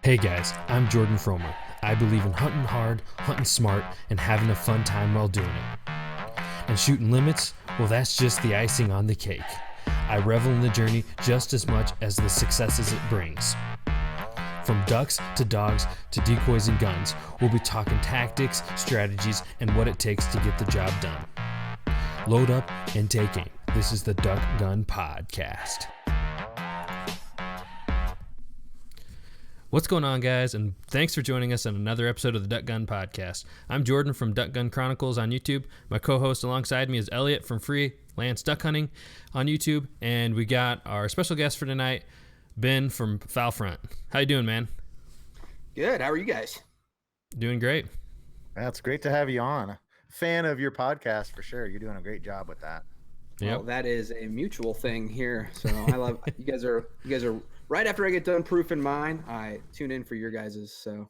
Hey guys, I'm Jordan Fromer. I believe in hunting hard, hunting smart, and having a fun time while doing it. And shooting limits, well, that's just the icing on the cake. I revel in the journey just as much as the successes it brings. From ducks to dogs to decoys and guns, we'll be talking tactics, strategies, and what it takes to get the job done. Load up and take aim. This is the Duck Gun Podcast. What's going on, guys, and thanks for joining us on another episode of the Duck Gun Podcast. I'm Jordan from Duck Gun Chronicles on YouTube. My co-host alongside me is Elliot from Freelance Duck Hunting on YouTube, and we got our special guest for tonight, Ben from Fowl Front. How you doing, man? Good. How are you guys? Doing great. That's great to have you on. Fan of your podcast for sure. You're doing a great job with that. Well, that is a mutual thing here. So I love you guys are right after I get done proofing mine, I tune in for your guys's. So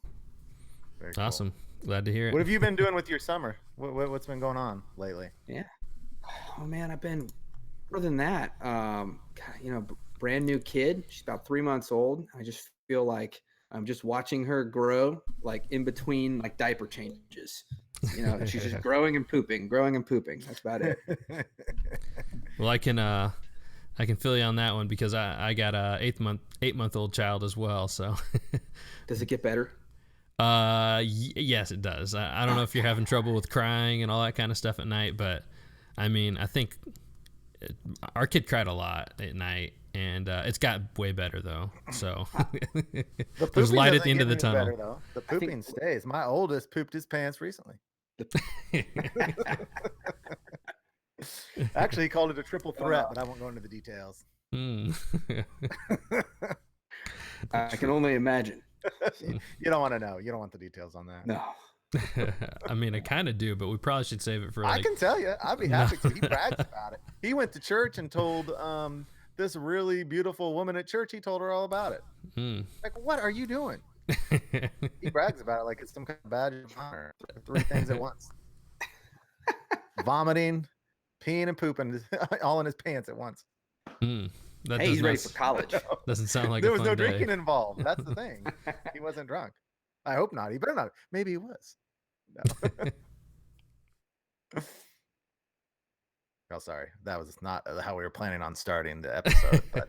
Very cool. Awesome. Glad to hear it. What have you been doing with your summer? What's been going on lately? Yeah. Oh man, I've been more than that. Brand new kid. She's about 3 months old. I just feel like I'm just watching her grow, like in between like diaper changes. She's just growing and pooping. That's about it. Well, I can fill you on that one because I got a 8-month-old child as well. So, Does it get better? Yes, it does. I don't know if you're having trouble with crying and all that kind of stuff at night, but I mean, I think our kid cried a lot at night, and it's got way better though. So there's light at the end of the tunnel. Better, though. The pooping stays. My oldest pooped his pants recently. Actually, he called it a triple threat, but I won't go into the details. I can only imagine. You don't want to know. You don't want the details on that. No. I mean, I kind of do, but we probably should save it for. I can tell you. I'd be happy to. He brags about it. He went to church and told this really beautiful woman at church. He told her all about it. Like, what are you doing? He brags about it like it's some kind of badge of honor. 3 things at once: vomiting, peeing, and pooping, all in his pants at once. Hey, he's ready for college. Doesn't sound like there a was fun no day. drinking involved. That's the thing. He wasn't drunk. I hope not. He better not. Maybe he was. No. Oh, sorry. That was not how we were planning on starting the episode. But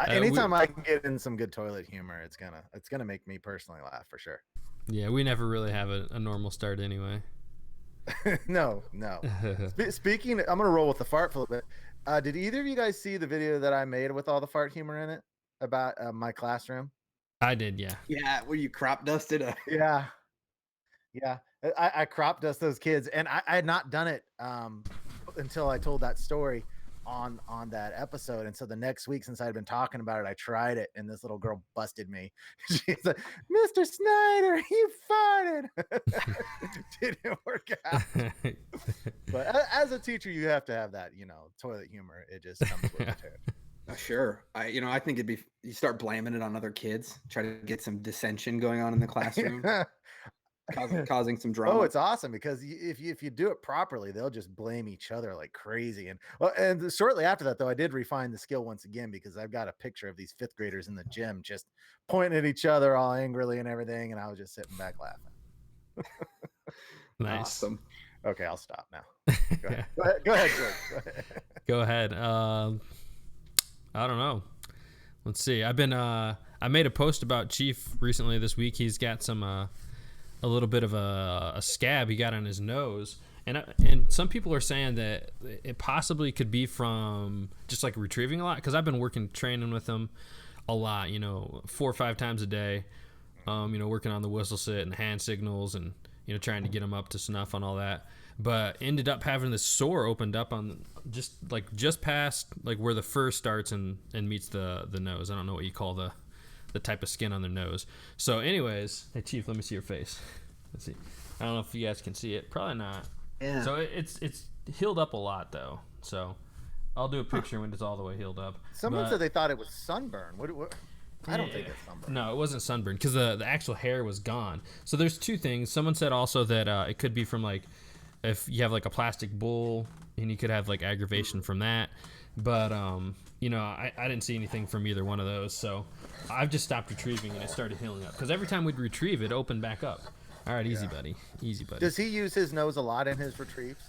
anytime I can get in some good toilet humor, it's gonna make me personally laugh for sure. Yeah, we never really have a normal start anyway. No. Speaking, I'm gonna roll with the fart for a little bit. Did either of you guys see the video that I made with all the fart humor in it about my classroom? I did, yeah. Yeah, where you crop dusted Yeah. I crop dust those kids, and I had not done it until I told that story on that episode. And so the next week, since I had been talking about it, I tried it, and this little girl busted me. She's like, "Mr. Snyder, you farted." Didn't work out. But as a teacher, you have to have that, toilet humor. It just comes with it. Sure. I think you start blaming it on other kids, try to get some dissension going on in the classroom, causing some drama. Oh, it's awesome because if you do it properly, they'll just blame each other like crazy. And shortly after that, though, I did refine the skill once again because I've got a picture of these 5th graders in the gym just pointing at each other all angrily and everything, and I was just sitting back laughing. Nice. Awesome. Okay, I'll stop now. Go ahead, George. Go ahead. I don't know. Let's see. I made a post about Chief recently this week. He's got some a little bit of a scab he got on his nose, and some people are saying that it possibly could be from just like retrieving a lot, because I've been training with him a lot, 4 or 5 times a day, working on the whistle sit and hand signals and trying to get him up to snuff on all that. But ended up having this sore opened up on just past like where the fur starts and meets the nose. I don't know what you call the type of skin on their nose. So anyways, hey Chief, let me see your face. Let's see. I don't know if you guys can see it. Probably not. Yeah. So it's healed up a lot though. So I'll do a picture when it's all the way healed up. Someone said they thought it was sunburn. What? I don't think it's sunburn. No, it wasn't sunburn because the actual hair was gone. So there's 2 things. Someone said also that it could be from like if you have like a plastic bowl, and you could have like aggravation from that. But you know, I didn't see anything from either one of those, so I've just stopped retrieving and it started healing up. Because every time we'd retrieve, it opened back up. All right, easy, buddy. Easy, buddy. Does he use his nose a lot in his retrieves?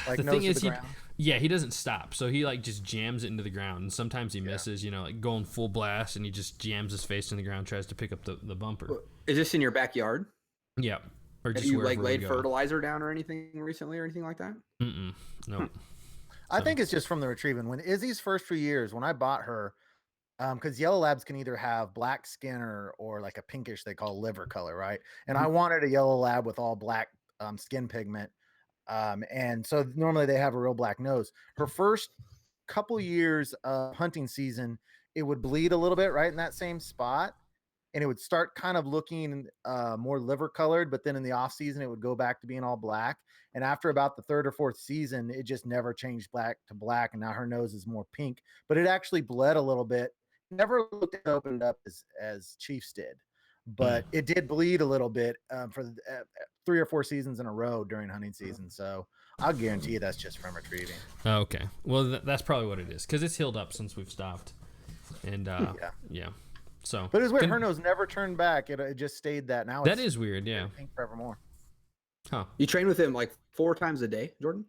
Like The nose thing to is, the ground? he doesn't stop. So he like just jams it into the ground, and sometimes he misses. You know, like going full blast, and he just jams his face in the ground, tries to pick up the bumper. Is this in your backyard? Yeah. Or Have just you like wherever we laid go. fertilizer down or anything recently or anything like that? No. I think it's just from the retrieving. When Izzy's first few years, when I bought her, because yellow labs can either have black skin or like a pinkish they call liver color, right? And I wanted a yellow lab with all black skin pigment. And so normally they have a real black nose. Her first couple years of hunting season, it would bleed a little bit right in that same spot. And it would start kind of looking more liver colored, but then in the off season, it would go back to being all black. And after about the third or fourth season, it just never changed black to black. And now her nose is more pink, but it actually bled a little bit. Never looked at opened up as Chiefs did, but it did bleed a little bit for 3 or 4 seasons in a row during hunting season. So I'll guarantee you that's just from retrieving. Oh, okay. Well, that's probably what it is, because it's healed up since we've stopped. And yeah. So, but it's weird. Her nose never turned back. It just stayed that. Now that is weird. Yeah. Pink forevermore. Huh. You train with him like 4 times a day, Jordan?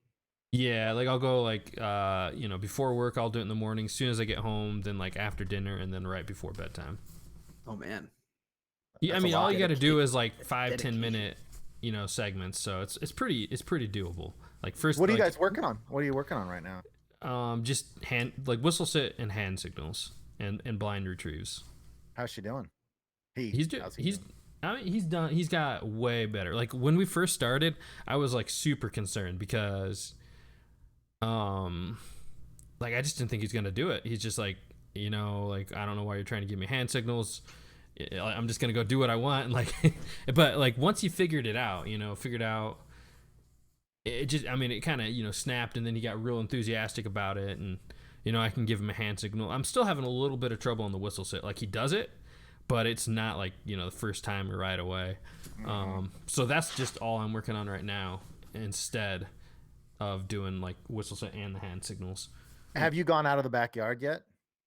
Yeah, like I'll go like you know, before work I'll do it in the morning, as soon as I get home, then like after dinner, and then right before bedtime. Oh man. Yeah, I mean all you got to do is like 5-10 minute, you know, segments. So it's pretty doable. Like first, what are you guys working on? What are you working on right now? Just hand like whistle sit and hand signals and blind retrieves. How's she doing? He's done. He's got way better. Like when we first started, I was like super concerned because like I just didn't think he's gonna do it. He's just like, you know, like I don't know why you're trying to give me hand signals. I'm just gonna go do what I want. And like, but like once he figured out, it just, I mean, it kind of, you know, snapped, and then he got real enthusiastic about it, and you know, I can give him a hand signal. I'm still having a little bit of trouble on the whistle sit. Like he does it, but it's not like, you know, the first time or right away. So that's just all I'm working on right now, instead of doing like whistle set and the hand signals. Have you gone out of the backyard yet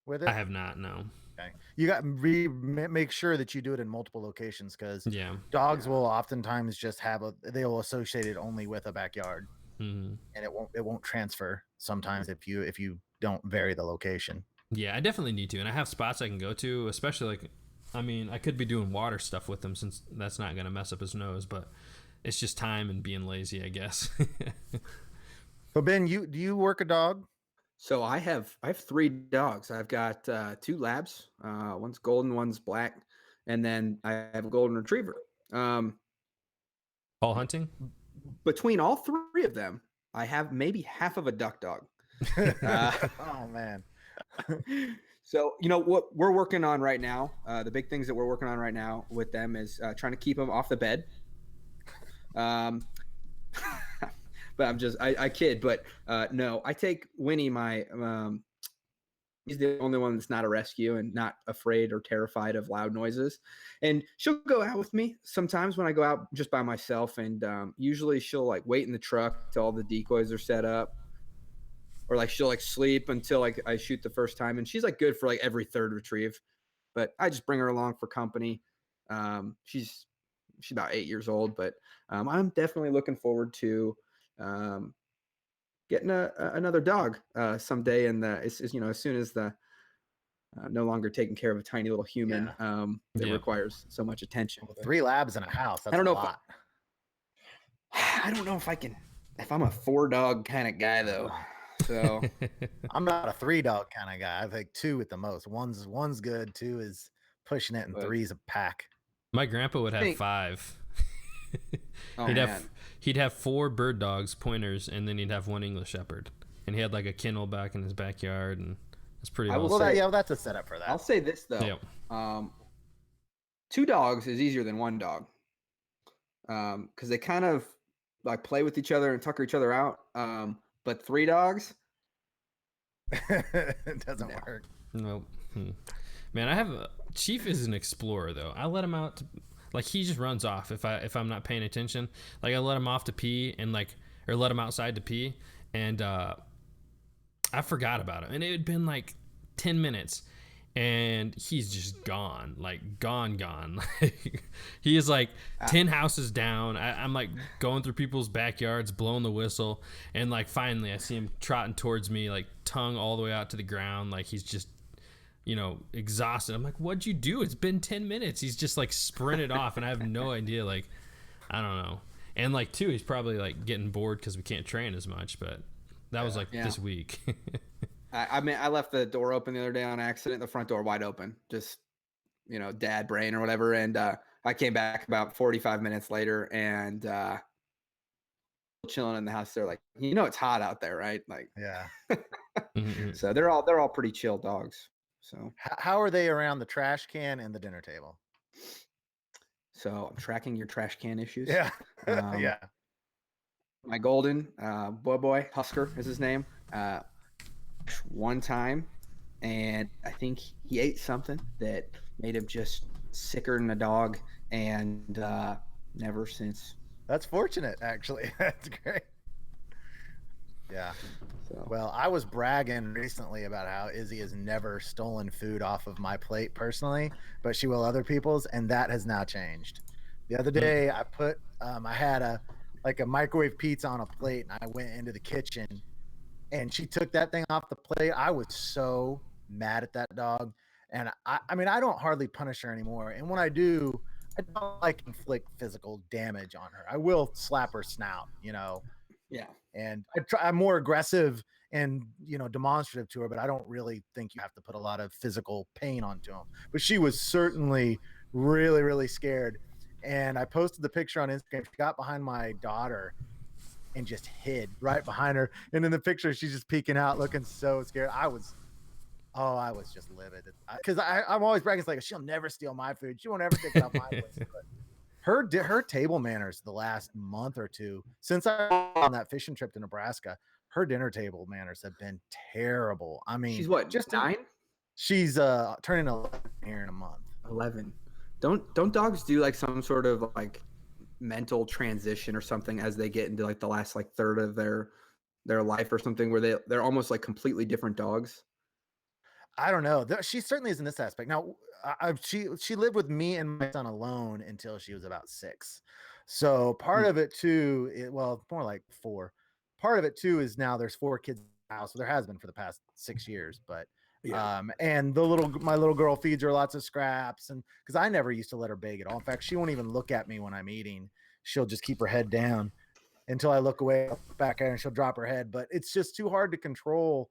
with it? I have not, no. Okay. You got make sure that you do it in multiple locations, because dogs will oftentimes just they will associate it only with a backyard, and it won't transfer sometimes if you don't vary the location. Yeah, I definitely need to, and I have spots I can go to, especially like, I mean, I could be doing water stuff with him since that's not gonna mess up his nose, but it's just time and being lazy, I guess. So Ben, do you work a dog? So I have 3 dogs. I've got 2 labs. One's golden, one's black, and then I have a golden retriever. All hunting? Between all 3 of them, I have maybe half of a duck dog. Oh man. So you know what we're working on right now. The big things that we're working on right now with them is trying to keep them off the bed. But I kid, but no, I take Winnie, he's the only one that's not a rescue and not afraid or terrified of loud noises. And she'll go out with me sometimes when I go out just by myself. And usually she'll like wait in the truck till all the decoys are set up, or like she'll like sleep until like I shoot the first time. And she's like good for like every 3rd retrieve, but I just bring her along for company. She's about 8 years old, but I'm definitely looking forward to getting another dog someday, and as soon as the no longer taking care of a tiny little human that requires so much attention. 3 labs in a house. That's I don't know a lot. I don't know if I'm a 4 dog kind of guy though. So I'm not a 3 dog kind of guy. I think 2 at the most. One's good, 2 is pushing it, and 3's a pack. My grandpa would have 5. He'd have 4 bird dogs, pointers, and then he'd have 1 English Shepherd, and he had like a kennel back in his backyard, and it's pretty awesome. That's a setup for that. I'll say this though. 2 dogs is easier than 1 dog, because they kind of like play with each other and tucker each other out. But 3 dogs, it doesn't work. Nope. Man, Chief is an explorer though. I let him out to, like, he just runs off if I'm not paying attention. Like I let him off to pee, and or let him outside to pee, and I forgot about him, and it had been like 10 minutes, and he's just gone, like gone. He is like 10 houses down. I'm like going through people's backyards, blowing the whistle, and like finally I see him trotting towards me, like tongue all the way out to the ground, like he's just, you know, exhausted. I'm like, what'd you do? It's been 10 minutes. He's just like sprinted off, and I have no idea. Like, I don't know. And like, too, he's probably like getting bored because we can't train as much, but that was like this week. I mean, I left the door open the other day on accident, the front door wide open, just, you know, dad brain or whatever. And I came back about 45 minutes later and chilling in the house. They're like, you know, it's hot out there, right? Like, Yeah. So they're all pretty chill dogs. So how are they around the trash can and the dinner table? So I'm tracking your trash can issues. Yeah. Yeah. My golden boy Husker is his name. One time, and I think he ate something that made him just sicker than a dog, and never since. That's fortunate, actually. That's great. Yeah. So. Well, I was bragging recently about how Izzy has never stolen food off of my plate personally, but she will other people's, and that has now changed. The other day, I put I had a microwave pizza on a plate, and I went into the kitchen, and she took that thing off the plate. I was so mad at that dog, and I mean, I don't hardly punish her anymore, and when I do, I don't like inflict physical damage on her. I will slap her snout, you know. Yeah. And I'm more aggressive and, you know, demonstrative to her, but I don't really think you have to put a lot of physical pain onto them. But she was certainly really, really scared. And I posted the picture on Instagram. She got behind my daughter and just hid right behind her. And in the picture, she's just peeking out, looking so scared. I was just livid. Because I'm always bragging, it's like, she'll never steal my food. She won't ever take it off my list. Her table manners the last month or two since I went on that fishing trip to Nebraska, her dinner table manners have been terrible. I mean, she's what, just 9? She's turning 11 here in a month. 11. Don't dogs do like some sort of like mental transition or something as they get into like the last like third of their life or something where they're almost like completely different dogs? I don't know. She certainly is in this aspect. Now, she lived with me and my son alone until she was about 6. So part of it too, more like 4. Part of it too is now there's 4 kids in the house. So there has been for the past 6 years, but and my little girl feeds her lots of scraps, and because I never used to let her beg at all. In fact, she won't even look at me when I'm eating. She'll just keep her head down until I look away back at her, and she'll drop her head. But it's just too hard to control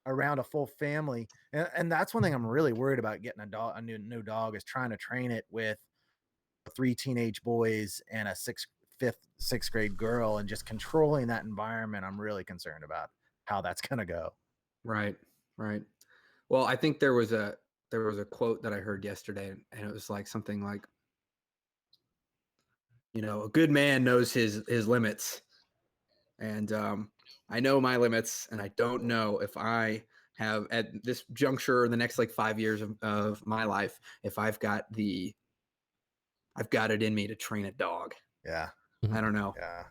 around a full family, and that's one thing I'm really worried about getting a new dog is trying to train it with 3 teenage boys and a 6th grade girl, and just controlling that environment. I'm really concerned about how that's gonna go. Right. Well, I think there was a quote that I heard yesterday, and it was like something like, you know, a good man knows his limits, and I know my limits, and I don't know if I have at this juncture, the next like 5 years of my life, if I've got it in me to train a dog. Yeah. I don't know. Yeah.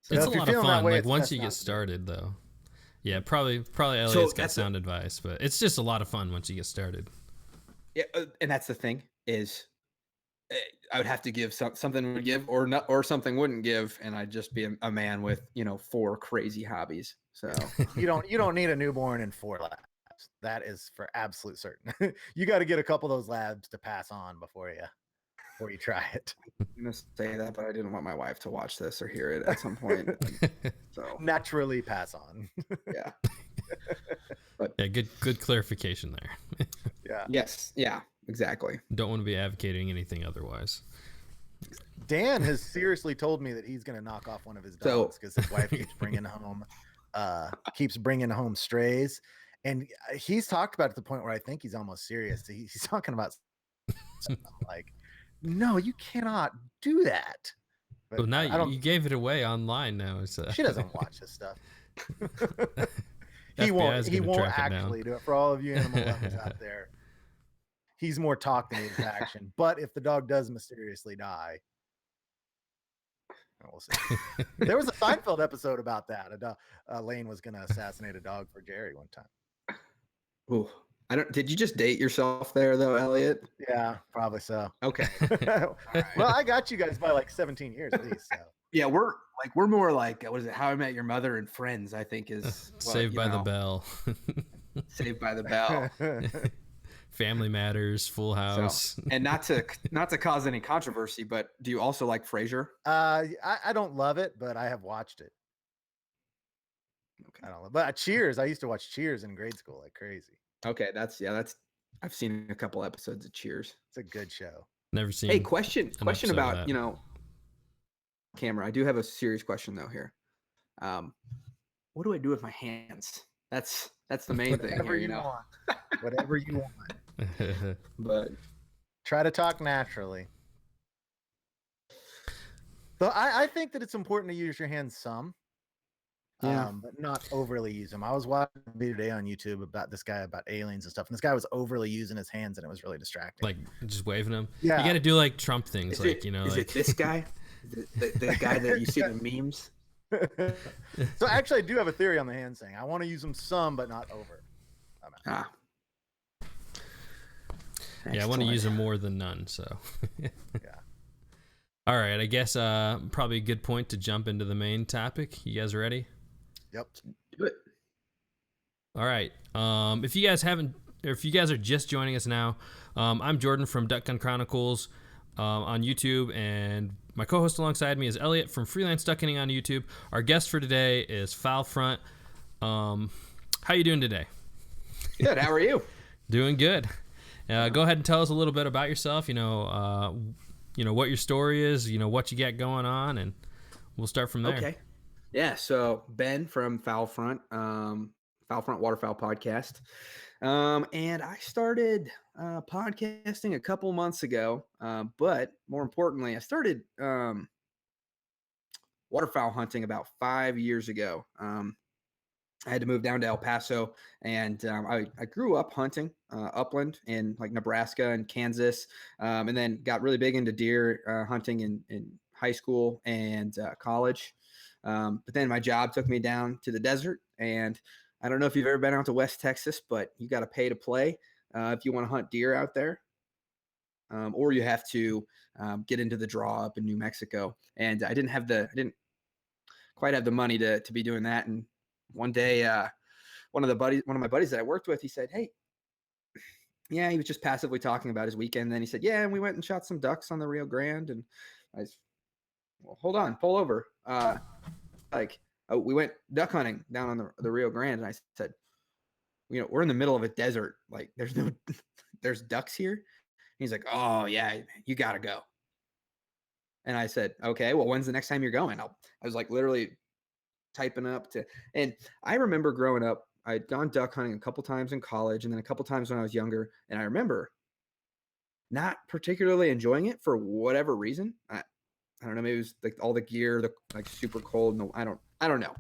So it's a lot of fun. Like once you get started though. Yeah, probably Elliot's got sound advice, but it's just a lot of fun once you get started. Yeah. And that's the thing is, I would have to give something would give or not, or something wouldn't give, and I'd just be a man with 4 crazy hobbies. So you don't need a newborn in 4 labs. That is for absolute certain. You got to get a couple of those labs to pass on before you try it. I'm gonna say that, but I didn't want my wife to watch this or hear it at some point. So naturally pass on. Yeah. But yeah, good clarification there. Yeah. Yes. Yeah. Exactly. Don't want to be advocating anything otherwise. Dan has seriously told me that he's going to knock off one of his dogs because his wife keeps bringing home strays, and he's talked about it to the point where I think he's almost serious. He's talking about like, no, you cannot do that. But well, now you gave it away online now. So. She doesn't watch this stuff. He won't actually do it. For all of you animal lovers out there, he's more talk than he is action. But if the dog does mysteriously die, We'll see. There was a Seinfeld episode about that. Lane was going to assassinate a dog for Jerry one time. Ooh, did you just date yourself there though, Elliot? Yeah, probably so. Okay. Well, I got you guys by like 17 years at least. So. Yeah, we're more like, what is it? How I Met Your Mother and Friends, I think is Saved by the Bell. Saved by the Bell. Family Matters, Full House. So, and not to cause any controversy, but do you also like Frasier? I don't love it, but I have watched it. Okay. I don't know. But Cheers, I used to watch Cheers in grade school like crazy. Okay, that's I've seen a couple episodes of Cheers. It's a good show. Never seen. Hey, question about, camera. I do have a serious question though here. What do I do with my hands? That's the main thing here, Whatever you want. But try to talk naturally. So I think that it's important to use your hands some. But not overly use them. I was watching a video today on YouTube about this guy about aliens and stuff, and this guy was overly using his hands, and it was really distracting. Like just waving them. Yeah, you got to do like Trump things, is like it, is it this guy, the guy that you see in memes? So actually, I do have a theory on the hand thing. I want to use them some, but not over. Yeah, I want to use them more than none. So. Yeah. All right, I guess probably a good point to jump into the main topic. You guys ready? Yep. Do it. All right. If you guys are just joining us now, I'm Jordan from Duck Gun Chronicles on YouTube, and my co-host alongside me is Elliot from Freelance Duck Hunting on YouTube. Our guest for today is Fowl Front. How you doing today? Good. How are you? Doing good. Go ahead and tell us a little bit about yourself. What your story is. What you got going on, and we'll start from there. Okay. Yeah. So Ben from Fowl Front Waterfowl podcast. And I started podcasting a couple months ago. But more importantly, I started waterfowl hunting about 5 years ago. I had to move down to El Paso, and I grew up hunting upland in like Nebraska and Kansas, and then got really big into deer hunting in high school and college. But then my job took me down to the desert, and I don't know if you've ever been out to West Texas, but you got to pay to play if you want to hunt deer out there, or you have to get into the draw up in New Mexico. And I didn't quite have the money to be doing that. And one day, one of my buddies that I worked with, he said, "Hey," yeah, he was just passively talking about his weekend. Then he said, "Yeah, and we went and shot some ducks on the Rio Grande." And I was, "Well, hold on, pull over." We went duck hunting down on the Rio Grande, and I said, "We're in the middle of a desert. Like, there's ducks here." And he's like, "Oh yeah, you gotta go." And I said, "Okay, well, when's the next time you're going?" I was like literally typing up and I remember growing up, I'd gone duck hunting a couple times in college and then a couple times when I was younger. And I remember not particularly enjoying it for whatever reason. I don't know. Maybe it was like all the gear, like super cold. No, I don't know.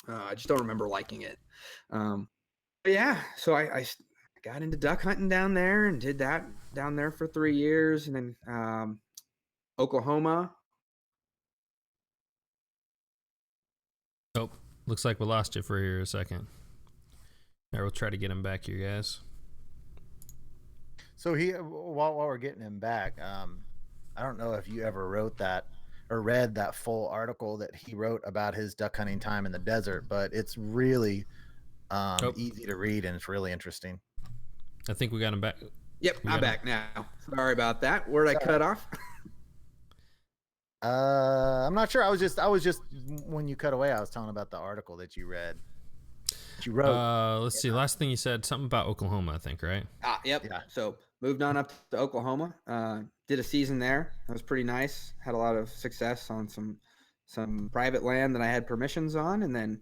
I just don't remember liking it. But yeah, so I got into duck hunting down there and did that down there for 3 years. And then Oklahoma. Oh, looks like we lost you for here a second. All right, we'll try to get him back here, guys. So while we're getting him back, I don't know if you ever wrote that or read that full article that he wrote about his duck hunting time in the desert, but it's really easy to read and it's really interesting. I think we got him back. Yep, I'm back now. Sorry about that. Where did I cut off? I'm not sure. I was just when you cut away, I was telling about the article that you read. That you wrote. Let's see. Last thing you said, something about Oklahoma, I think, right? Yep. Yeah. So moved on up to Oklahoma. Did a season there. That was pretty nice. Had a lot of success on some private land that I had permissions on, and then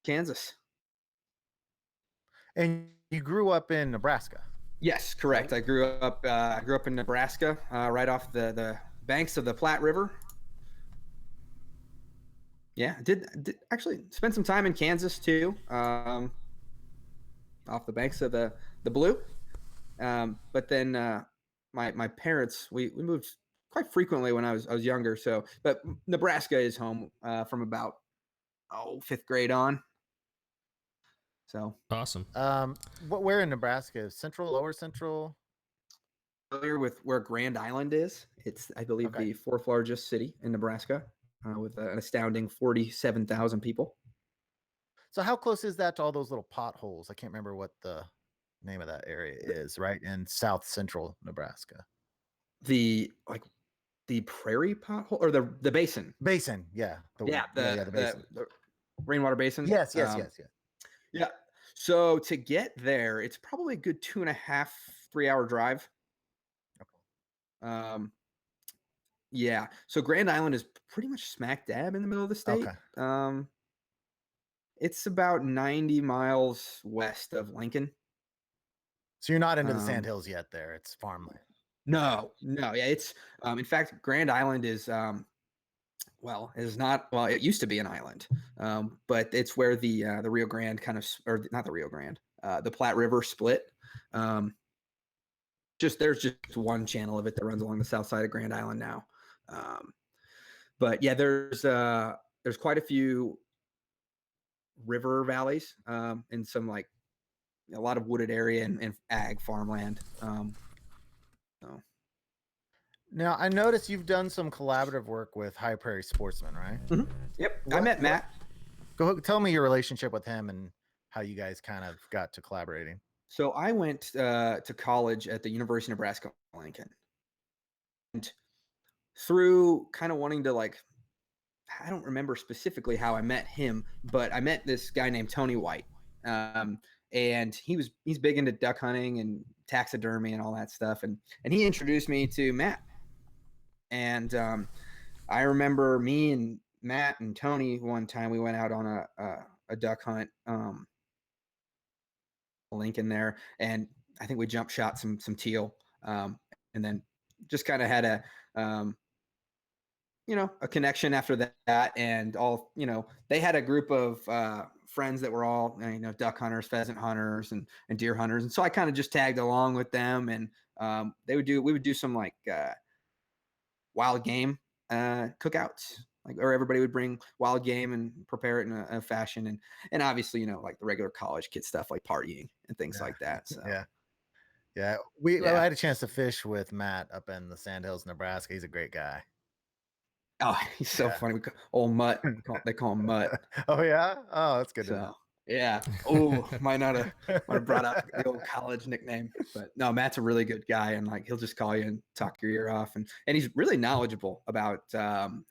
Kansas. And you grew up in Nebraska. Yes, correct. I grew up in Nebraska, right off the banks of the Platte River. Yeah, did actually spend some time in Kansas too, off the banks of the Blue. But then my parents, we moved quite frequently when I was younger. So, but Nebraska is home from about 5th grade on. So Awesome. Where in Nebraska? Central, lower central? familiar with where Grand Island is? It's, I believe, Okay. the 4th largest city in Nebraska, with an astounding 47,000 people. So how close is that to all those little potholes? I can't remember what the name of that area is, right in south central Nebraska. The prairie pothole or the basin. Basin, yeah. The basin. The rainwater basin. Yes. Yeah. So to get there, it's probably a good 2.5, 3-hour drive. Okay. Yeah. So Grand Island is pretty much smack dab in the middle of the state. Okay. It's about 90 miles west of Lincoln. So you're not into the Sandhills yet there. It's farmland. No. Yeah. It's, in fact, Grand Island is, it's not, it used to be an island, but it's where the Rio Grande or not the Rio Grande, the Platte River split. There's just one channel of it that runs along the south side of Grand Island now. But yeah, there's quite a few river valleys, and some like a lot of wooded area and ag farmland. So. Now I noticed you've done some collaborative work with High Prairie Sportsman, right? Mm-hmm. Yep. I met Matt. Go tell me your relationship with him and how you guys kind of got to collaborating. So I went to college at the University of Nebraska Lincoln, and through kind of wanting to I don't remember specifically how I met him, but I met this guy named Tony White, and he's big into duck hunting and taxidermy and all that stuff, and he introduced me to Matt, and I remember me and Matt and Tony one time we went out on a duck hunt, Lincoln there, and I think we jump shot some teal, and then just kind of had a a connection after that, and all, they had a group of friends that were all, duck hunters, pheasant hunters, and deer hunters. And so I kind of just tagged along with them, and we would do some wild game cookouts, or everybody would bring wild game and prepare it in a fashion. And obviously, the regular college kid stuff like partying and things like that. So. Yeah. I had a chance to fish with Matt up in the Sandhills, Nebraska. He's a great guy. Oh, he's so funny. Old Mutt. They call him Mutt. Oh yeah. Oh, that's good. So yeah. Oh, might have brought up the old college nickname, but no, Matt's a really good guy, and he'll just call you and talk your ear off, and he's really knowledgeable about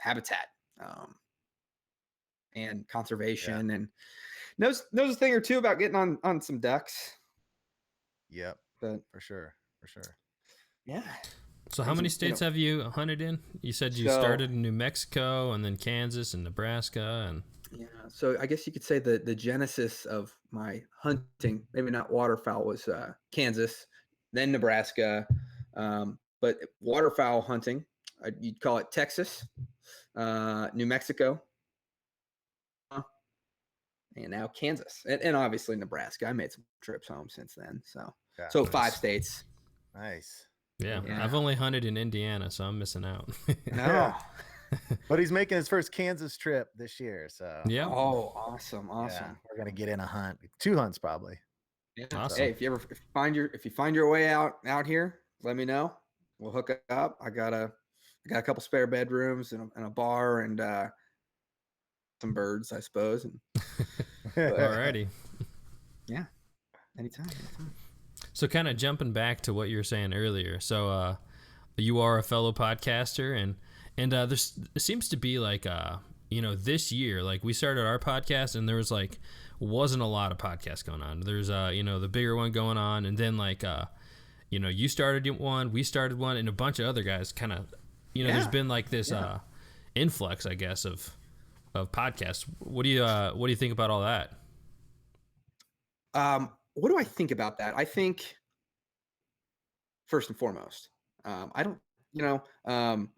habitat and conservation, and knows a thing or two about getting on some ducks. Yep. But for sure. Yeah. So how many states have you hunted in? You said you started in New Mexico and then Kansas and Nebraska and. Yeah, so I guess you could say the genesis of my hunting, maybe not waterfowl, was Kansas, then Nebraska, but waterfowl hunting, you'd call it Texas, New Mexico, and now Kansas, and obviously Nebraska. I made some trips home since then, so nice. 5 states. Nice. Yeah, I've only hunted in Indiana, so I'm missing out. No. But he's making his first Kansas trip this year, so yeah. Oh, awesome! Yeah, we're gonna get in a hunt, 2 hunts probably. Yeah. Awesome. Hey, if you find your way out here, let me know. We'll hook up. I got a couple spare bedrooms and a bar and some birds, I suppose. And alrighty. Yeah. Anytime. So kind of jumping back to what you were saying earlier. So you are a fellow podcaster, and there seems to be this year, we started our podcast and there was wasn't a lot of podcasts going on. There's the bigger one going on, and then you started one, we started one, and a bunch of other guys kind of there's been this influx, I guess, of podcasts. What do you think about all that? What do I think about that? I think first and foremost, I don't.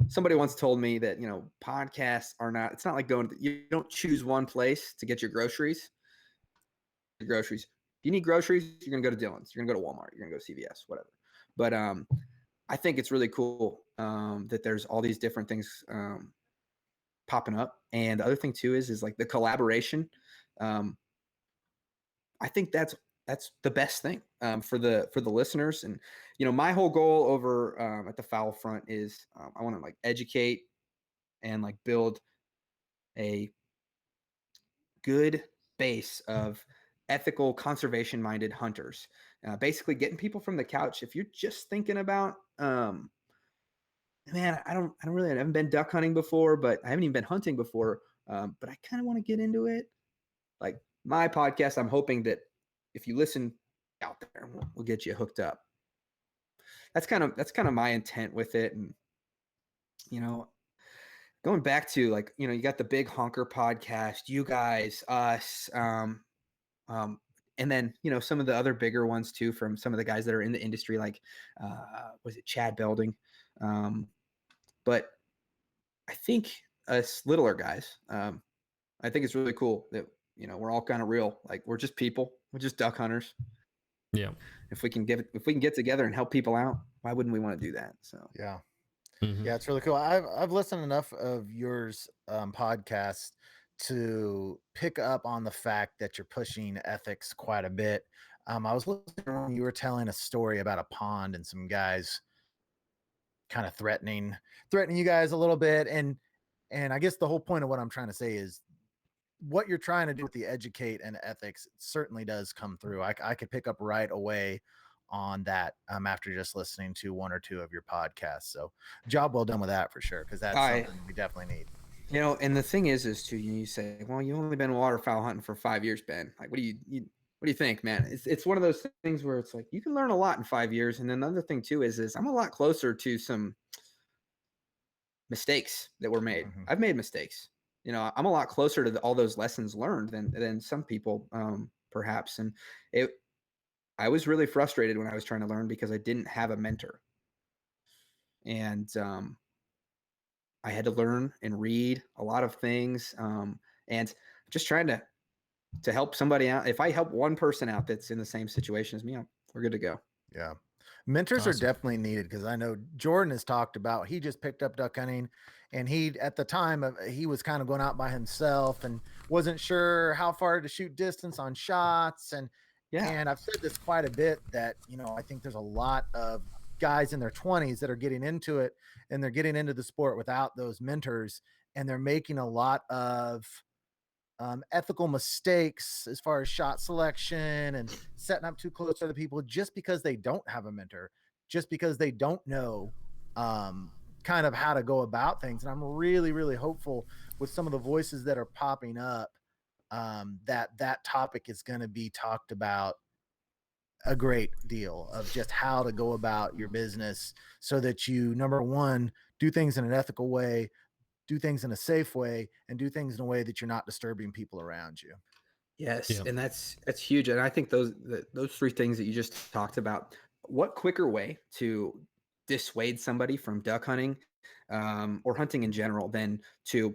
Somebody once told me that, podcasts are not, it's not like you don't choose one place to get your groceries. If you need groceries, you're going to go to Dillon's, you're going to go to Walmart, you're going to go to CVS, whatever. But I think it's really cool that there's all these different things popping up. And the other thing too is like the collaboration. I think that's the best thing for the listeners. And my whole goal over at the Fowl Front is I want to like educate and like build a good base of ethical, conservation minded hunters. Basically getting people from the couch. If you're just thinking about man, I haven't been duck hunting before, but I haven't even been hunting before. But I kind of want to get into it. Like my podcast, I'm hoping that if you listen out there, we'll get you hooked up. That's kind of my intent with it. And going back to like, you got the Big Honker podcast, you guys, us, and then some of the other bigger ones too from some of the guys that are in the industry, like was it Chad Belding? But I think us littler guys, I think it's really cool that we're all kind of real. Like we're just people. We're just duck hunters. Yeah. If we can get together and help people out, why wouldn't we want to do that? So yeah. Mm-hmm. Yeah, it's really cool. I've listened enough of yours podcast to pick up on the fact that you're pushing ethics quite a bit. I was listening when you were telling a story about a pond and some guys kind of threatening you guys a little bit. And I guess the whole point of what I'm trying to say is what you're trying to do with the educate and ethics certainly does come through. I could pick up right away on that after just listening to one or two of your podcasts. So job well done with that for sure, because that's something we definitely need. And the thing is too, you say, well, you've only been waterfowl hunting for 5 years, Ben. Like, what do you think, man? It's one of those things where it's like you can learn a lot in 5 years. And then the other thing too is I'm a lot closer to some mistakes that were made. Mm-hmm. I've made mistakes. I'm a lot closer to all those lessons learned than some people, perhaps. And I was really frustrated when I was trying to learn because I didn't have a mentor. And I had to learn and read a lot of things, and just trying to help somebody out. If I help one person out that's in the same situation as me, we're good to go. Yeah. Mentors are definitely needed, because I know Jordan has talked about, he just picked up duck hunting, and at the time he was kind of going out by himself and wasn't sure how far to shoot distance on shots. And I've said this quite a bit that, I think there's a lot of guys in their 20s that are getting into it, and they're getting into the sport without those mentors, and they're making a lot of ethical mistakes as far as shot selection and setting up too close to other people, just because they don't have a mentor, just because they don't know kind of how to go about things. And I'm really, really hopeful with some of the voices that are popping up that topic is going to be talked about a great deal, of just how to go about your business so that you, number one, do things in an ethical way, do things in a safe way, and do things in a way that you're not disturbing people around you. Yes. Yeah. And that's huge. And I think those three things that you just talked about, what quicker way to dissuade somebody from duck hunting or hunting in general than to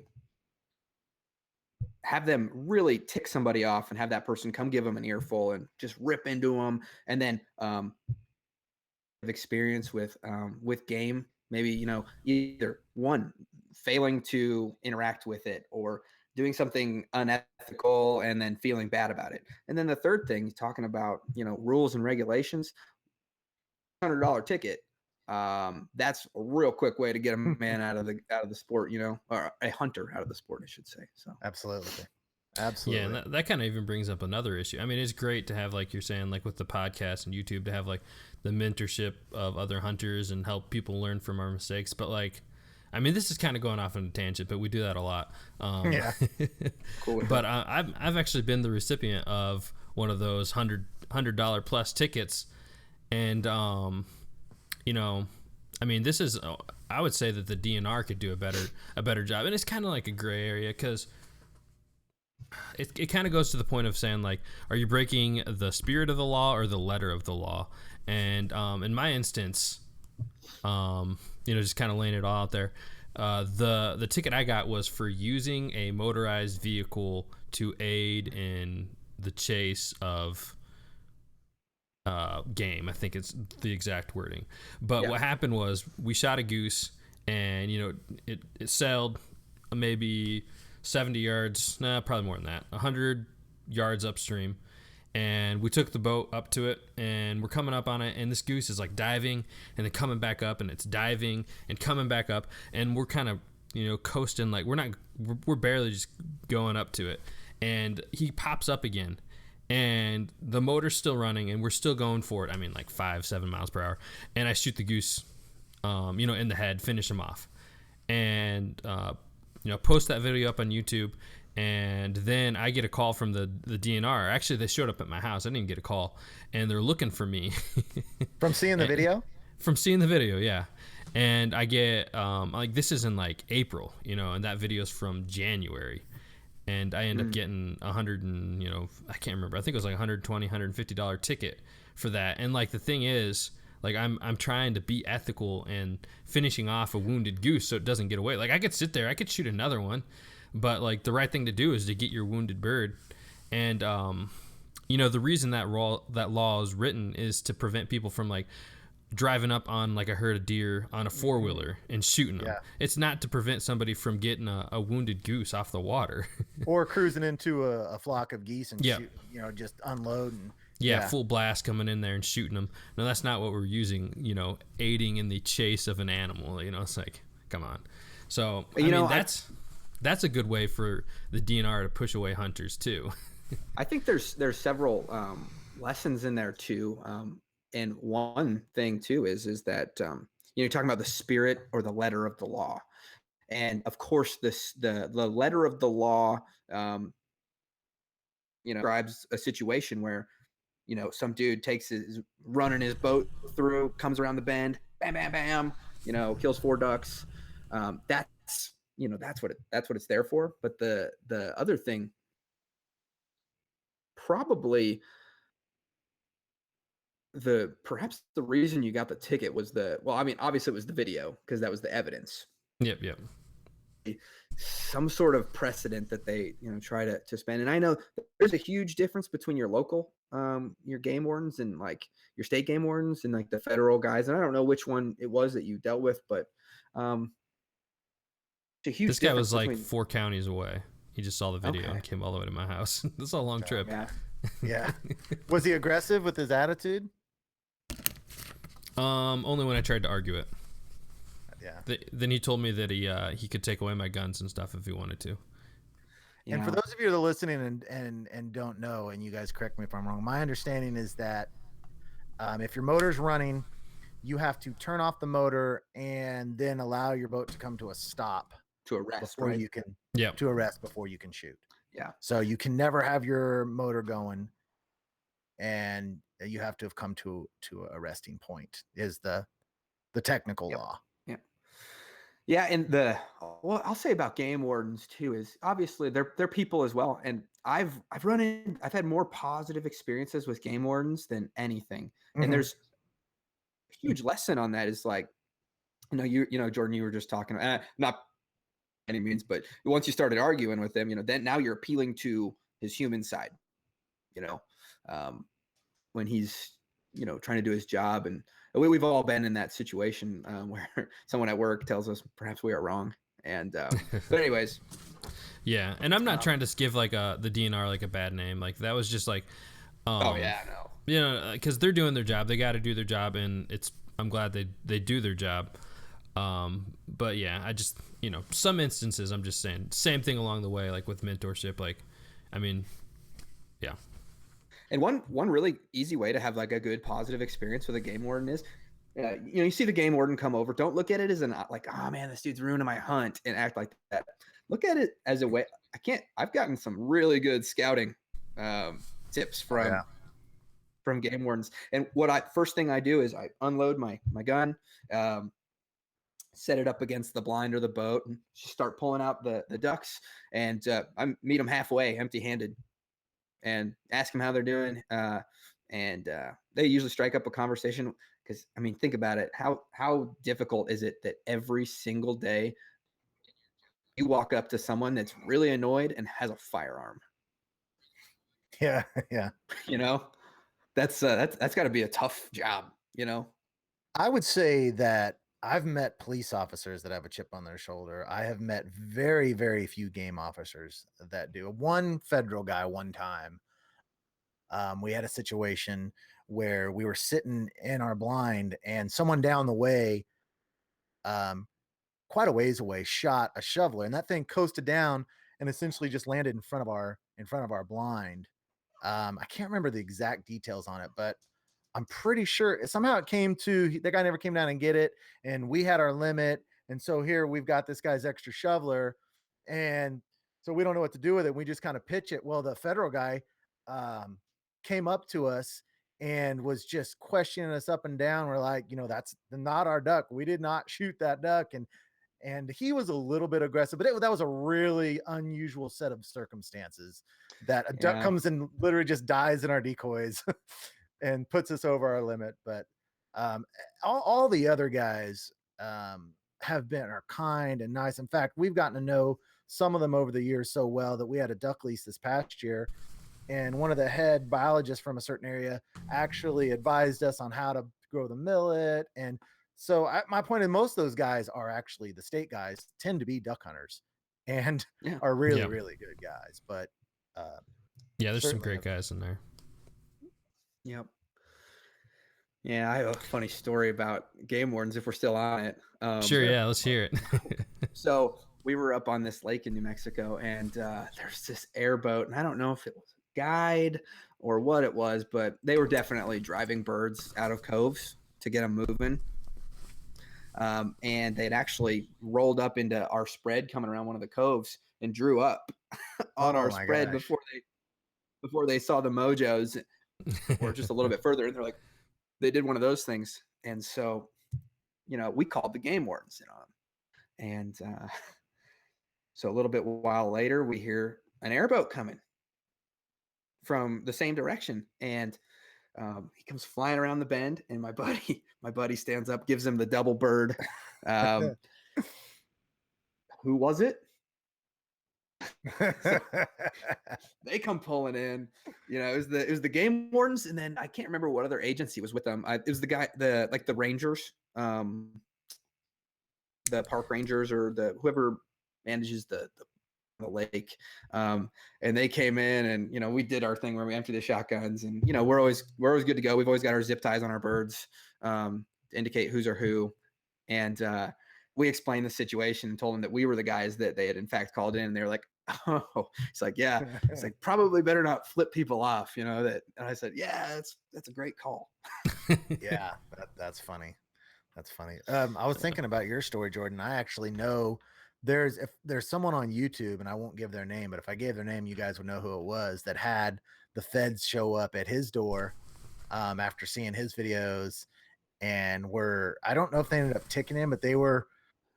have them really tick somebody off and have that person come give them an earful and just rip into them. And then experience with game, maybe, either one, failing to interact with it, or doing something unethical and then feeling bad about it. And then the third thing, talking about, rules and regulations, $100 ticket. That's a real quick way to get a man out of the sport, or a hunter out of the sport, I should say. So absolutely. Yeah, and that kind of even brings up another issue. I mean, it's great to have, like you're saying, like with the podcast and YouTube, to have like the mentorship of other hunters and help people learn from our mistakes. But like, I mean, this is kind of going off on a tangent, but we do that a lot. Yeah. Cool. But I've actually been the recipient of one of those $100 plus tickets, and I mean, this is, I would say that the DNR could do a better job, and it's kind of like a gray area, because it kind of goes to the point of saying, like, are you breaking the spirit of the law or the letter of the law? And in my instance, just kind of laying it all out there, the ticket I got was for using a motorized vehicle to aid in the chase of game. I think it's the exact wording. But Yeah. what happened was we shot a goose, and it sailed maybe 70 yards, probably more than that, 100 yards upstream. And we took the boat up to it, and we're coming up on it, and this goose is like diving and then coming back up, and it's diving and coming back up, and we're kind of coasting, like we're barely just going up to it, and he pops up again, and the motor's still running, and we're still going for it. I mean, like 5-7 miles per hour, and I shoot the goose, in the head, finish him off, and post that video up on YouTube. And then I get a call from the DNR. Actually, they showed up at my house. I didn't even get a call, and they're looking for me. From seeing the video? From seeing the video, yeah. And I get like, this is in like April, and that video's from January, and I end up getting I can't remember. I think it was like $120, $150 ticket for that. And like, the thing is, like, I'm trying to be ethical and finishing off a wounded goose so it doesn't get away. Like, I could sit there, I could shoot another one. But like, the right thing to do is to get your wounded bird, and the reason that law is written is to prevent people from like driving up on like a herd of deer on a 4-wheeler and shooting them. Yeah. It's not to prevent somebody from getting a wounded goose off the water, or cruising into a flock of geese and shoot, just unload and full blast coming in there and shooting them. No, that's not what we're using. Aiding in the chase of an animal. It's like, come on. So that's a good way for the DNR to push away hunters too. I think there's several lessons in there too. And one thing too is that you're talking about the spirit or the letter of the law. And of course, the letter of the law describes a situation where some dude is running his boat through, comes around the bend, bam, bam, bam, kills 4 ducks. That's what it's there for. But the other thing, probably perhaps the reason you got the ticket was obviously it was the video, because that was the evidence. Yep. Some sort of precedent that they try to spend. And I know there's a huge difference between your local your game wardens and like your state game wardens and like the federal guys. And I don't know which one it was that you dealt with, but this guy was like 4 counties away. He just saw the video and came all the way to my house. This is a long trip. Yeah. Was he aggressive with his attitude? Only when I tried to argue it. Yeah. Then he told me that he could take away my guns and stuff if he wanted to. And for those of you that are listening and don't know, and you guys correct me if I'm wrong, my understanding is that if your motor's running, you have to turn off the motor and then allow your boat to come to a stop to arrest before you can before you can shoot. Yeah. So you can never have your motor going, and you have to have come to a resting point is the technical law. Yeah, and I'll say about game wardens too is obviously they're people as well, and I've had more positive experiences with game wardens than anything. Mm-hmm. And there's a huge lesson on that is like, Jordan, you were just talking not any means, but once you started arguing with them, then now you're appealing to his human side, when he's trying to do his job. And we've all been in that situation where someone at work tells us perhaps we are wrong. And but anyways, yeah. And I'm not trying to give like the DNR like a bad name. Like that was just like, because they're doing their job. They got to do their job, and I'm glad they do their job. But yeah, I just some instances I'm just saying same thing along the way, like with mentorship. Like, I mean, yeah. And one really easy way to have like a good positive experience with a game warden is, you see the game warden come over. Don't look at it as like, oh man, this dude's ruining my hunt, and act like that. Look at it as a way. I've gotten some really good scouting tips from game wardens. And first thing I do is I unload my gun, set it up against the blind or the boat, and start pulling out the ducks, and I meet them halfway, empty-handed, and ask them how they're doing. And they usually strike up a conversation, because I mean, think about it. How difficult is it that every single day you walk up to someone that's really annoyed and has a firearm? Yeah. that's got to be a tough job, you know. I would say that I've met police officers that have a chip on their shoulder. I have met very, very few game officers that do. One federal guy one time, we had a situation where we were sitting in our blind and someone down the way, um, quite a ways away, shot a shoveler, and that thing coasted down and essentially just landed in front of our blind. I can't remember the exact details on it, but I'm pretty sure somehow it came to the guy never came down and get it, and we had our limit, and so here we've got this guy's extra shoveler, and so we don't know what to do with it. We just kind of pitch it. Well, the federal guy um, came up to us and was just questioning us up and down. We're like, that's not our duck. We did not shoot that duck, and he was a little bit aggressive, but that was a really unusual set of circumstances that a duck comes and literally just dies in our decoys and puts us over our limit. But all the other guys are kind and nice. In fact, we've gotten to know some of them over the years so well that we had a duck lease this past year, and one of the head biologists from a certain area actually advised us on how to grow the millet. And so my point is, most of those guys are actually the state guys, tend to be duck hunters and are really, really good guys. But there's some great guys in there. Yep. Yeah, I have a funny story about game wardens if we're still on it. Sure, yeah, let's hear it. So we were up on this lake in New Mexico, and there's this airboat, and I don't know if it was a guide or what it was, but they were definitely driving birds out of coves to get them moving. And they'd actually rolled up into our spread coming around one of the coves and drew up on our spread before they saw the mojos, or just a little bit further. And they're like, they did one of those things. And so, we called the game wardens on them. And so a little bit while later, we hear an airboat coming from the same direction. And he comes flying around the bend, and my buddy stands up, gives him the double bird. Who was it? So they come pulling in. It was the game wardens, and then I can't remember what other agency was with them. It was the guy, the rangers, the park rangers, or whoever manages the lake. And they came in, and we did our thing where we emptied the shotguns, and we're always good to go. We've always got our zip ties on our birds to indicate who's or who. And we explained the situation and told them that we were the guys that they had in fact called in, and they were like, oh, it's like, yeah, it's like, probably better not flip people off, that. And I said, yeah, that's a great call. Yeah, that's funny. That's funny. I was thinking about your story, Jordan. I actually know if there's someone on YouTube, and I won't give their name, but if I gave their name, you guys would know who it was, that had the feds show up at his door after seeing his videos, and I don't know if they ended up ticking him, but they were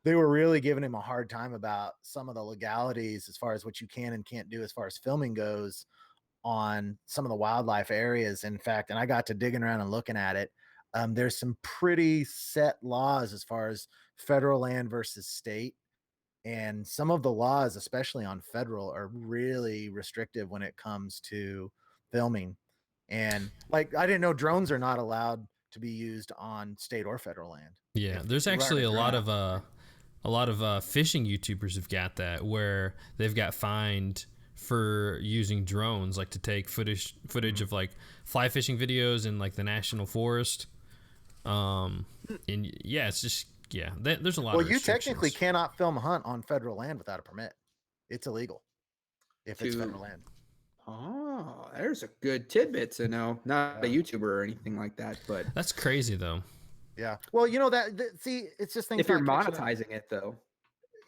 really giving him a hard time about some of the legalities as far as what you can and can't do as far as filming goes on some of the wildlife areas. In fact, and I got to digging around and looking at it. There's some pretty set laws as far as federal land versus state. And some of the laws, especially on federal, are really restrictive when it comes to filming. And I didn't know drones are not allowed to be used on state or federal land. Yeah, there's actually a lot of fishing YouTubers have got that, where they've got fined for using drones, to take footage of fly fishing videos in the national forest. And yeah, it's just. Yeah, there's a lot of restrictions. You technically cannot film a hunt on federal land without a permit. It's illegal if it's federal land. Oh, there's a good tidbit to know. Not a YouTuber or anything like that, but that's crazy though. Yeah. Well, see, it's just things. If you're monetizing it, though.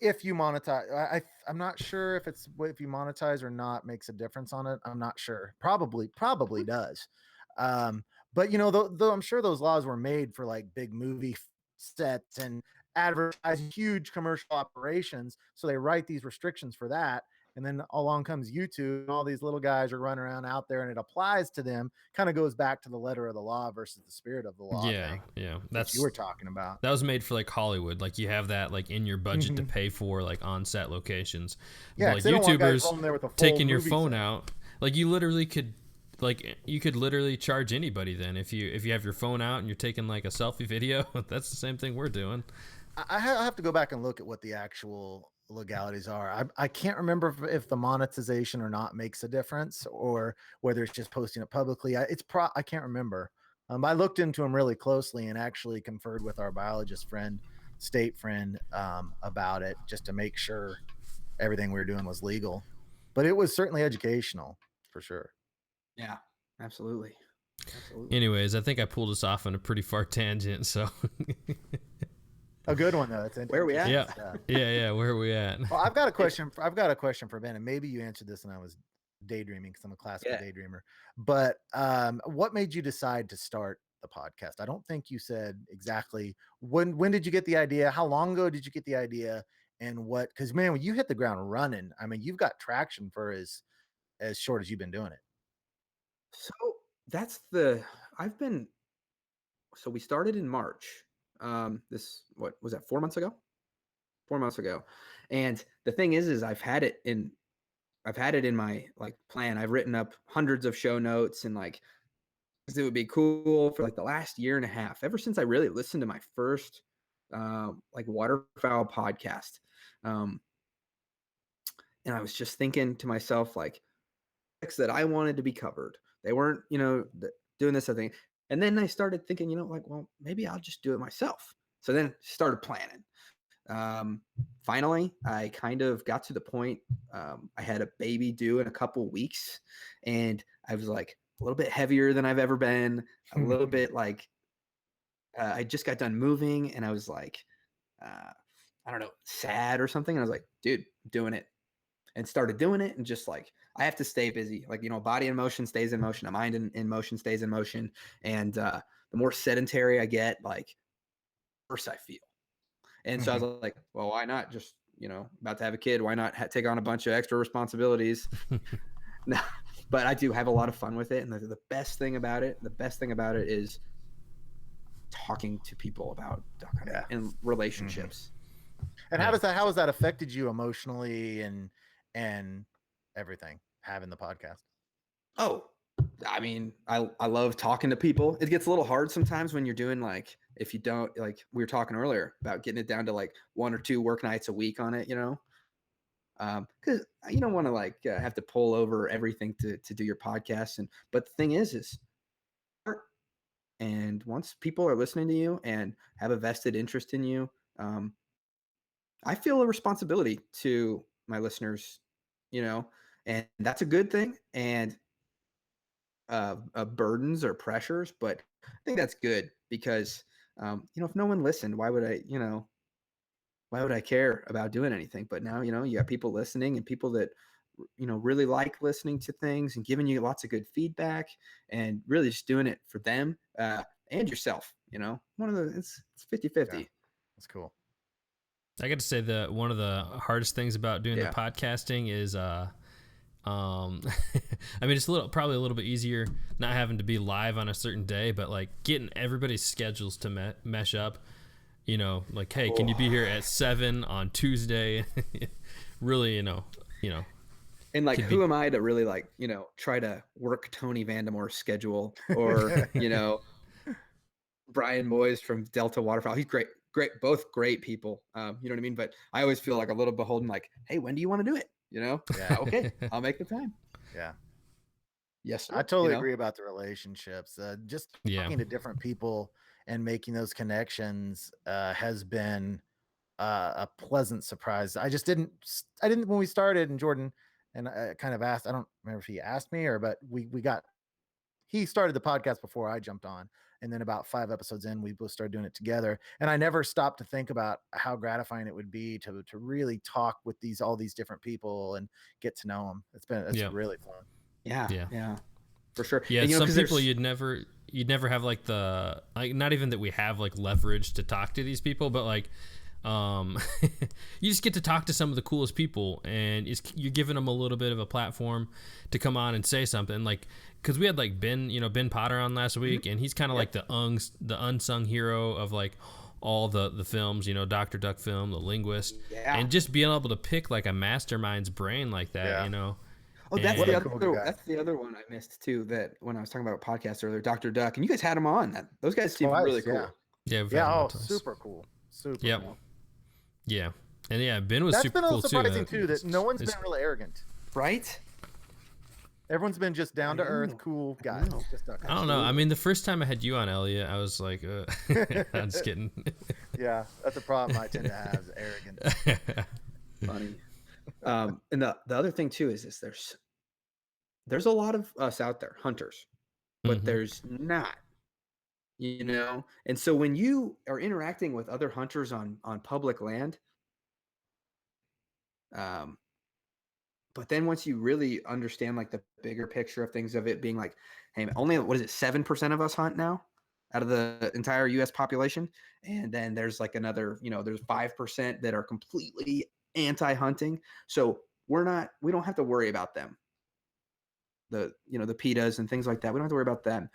If you monetize, I'm not sure if you monetize or not makes a difference on it. I'm not sure. Probably does. But though I'm sure those laws were made for big movie sets and advertise huge commercial operations, so they write these restrictions for that, and then along comes YouTube, and all these little guys are running around out there, and it applies to them. Kind of goes back to the letter of the law versus the spirit of the law. Yeah, that's what you were talking about. That was made for Hollywood. You have that in your budget to pay for on set locations. Yeah, but, YouTubers taking your phone out, you literally could like you could literally charge anybody then if you have your phone out and you're taking like a selfie video. That's the same thing we're doing. I have to go back and look at what the actual legalities are. I can't remember if the monetization or not makes a difference, or whether it's just posting it publicly. I can't remember. I looked into them really closely and actually conferred with our biologist friend, state friend, about it, just to make sure everything we were doing was legal. But it was certainly educational, for sure. Yeah, absolutely. Absolutely. Anyways, I think I pulled us off on a pretty far tangent. So a good one though. Where are we at? Yeah. Where are we at? Well, I've got a question for Ben, and maybe you answered this and I was daydreaming because I'm a classical daydreamer. But what made you decide to start the podcast? I don't think you said exactly when did you get the idea? How long ago did you get the idea? And what? Because man, when you hit the ground running, I mean, you've got traction for as short as you've been doing it. So so we started in March. What was that, 4 months ago? 4 months ago. And the thing is I've had it in my like plan. I've written up hundreds of show notes, and like, it would be cool for like the last year and a half, ever since I really listened to my first like waterfowl podcast. And I was just thinking to myself, like, that I wanted to be covered. They weren't, doing this, I think. And then I started thinking, like, well, maybe I'll just do it myself. So then started planning. Finally, I kind of got to the point. I had a baby due in a couple weeks, and I was like a little bit heavier than I've ever been, a little bit like, I just got done moving, and I was like, I don't know, sad or something. And I was like, dude, I'm doing it. And started doing it, and just like, I have to stay busy. Like, body in motion stays in motion. A mind in motion stays in motion. And the more sedentary I get, like, worse I feel. And so I was like, well, why not just, about to have a kid? Why not take on a bunch of extra responsibilities? No, but I do have a lot of fun with it. And the best thing about it is talking to people about duck hunting and relationships. And how has that affected you emotionally and everything, having the podcast? Oh, I mean, I love talking to people. It gets a little hard sometimes when you're doing, like, if you don't, like we were talking earlier about getting it down to like 1 or 2 work nights a week on it, because you don't want to like have to pull over everything to do your podcast. But the thing is, and once people are listening to you and have a vested interest in you, I feel a responsibility to my listeners, and that's a good thing. And burdens or pressures, but I think that's good because, if no one listened, why would I care about doing anything? But now, you have people listening, and people that, really like listening to things and giving you lots of good feedback, and really just doing it for them and yourself. It's 50-50. Yeah, that's cool. I got to say that one of the hardest things about doing the podcasting is, I mean, it's probably a little bit easier not having to be live on a certain day, but like getting everybody's schedules to mesh up, like, hey, can you be here at 7 on Tuesday? Really, And like, who am I to really like, try to work Tony Vandemore's schedule, or, Brian Moyes from Delta Waterfowl. He's great, both great people. You know what I mean? But I always feel like a little beholden, like, hey, when do you want to do it? Yeah. Okay, I'll make the time. Yeah. Yes, sir. I totally agree about the relationships. Just talking to different people and making those connections has been a pleasant surprise. I didn't when we started, and Jordan and I kind of asked, I don't remember if he asked me but he started the podcast before I jumped on. And then about 5 episodes in, we both started doing it together. And I never stopped to think about how gratifying it would be to really talk with all these different people and get to know them. It's really fun. Yeah, for sure. Yeah, and, some people you'd never have like not even that we have like leverage to talk to these people, but like, you just get to talk to some of the coolest people, and you're giving them a little bit of a platform to come on and say something. Like, because we had like Ben Potter on last week, and he's kind of like the unsung hero of like all the films, Dr. Duck Film, The Linguist, and just being able to pick like a mastermind's brain like that, Oh, that's And- the What a other. cool guy. That's the other one I missed too. That when I was talking about podcasts earlier, Dr. Duck, and you guys had him on. Those guys seem Twice, really cool. yeah. Yeah, we've had Yeah. him on Oh, twice. super cool. Super Yep. cool. Yeah, and yeah, Ben was That's super been a cool little surprising too. That no one's it's- been really arrogant. Right? Everyone's been just down to I earth, know. cool I guys. know. Just duck. I don't know. I mean, the first time I had you on, Elliot, I was like, I'm just kidding. Yeah, that's a problem I tend to have is arrogance. Funny. And the other thing too is this: there's a lot of us out there, hunters, but Mhm. there's not. And so when you are interacting with other hunters on public land, but then once you really understand like the bigger picture of things, of it being like, hey, only what is it, 7% of us hunt now out of the entire US population, and then there's like another, there's 5% that are completely anti-hunting. So we don't have to worry about them. The PETAs and things like that. We don't have to worry about them.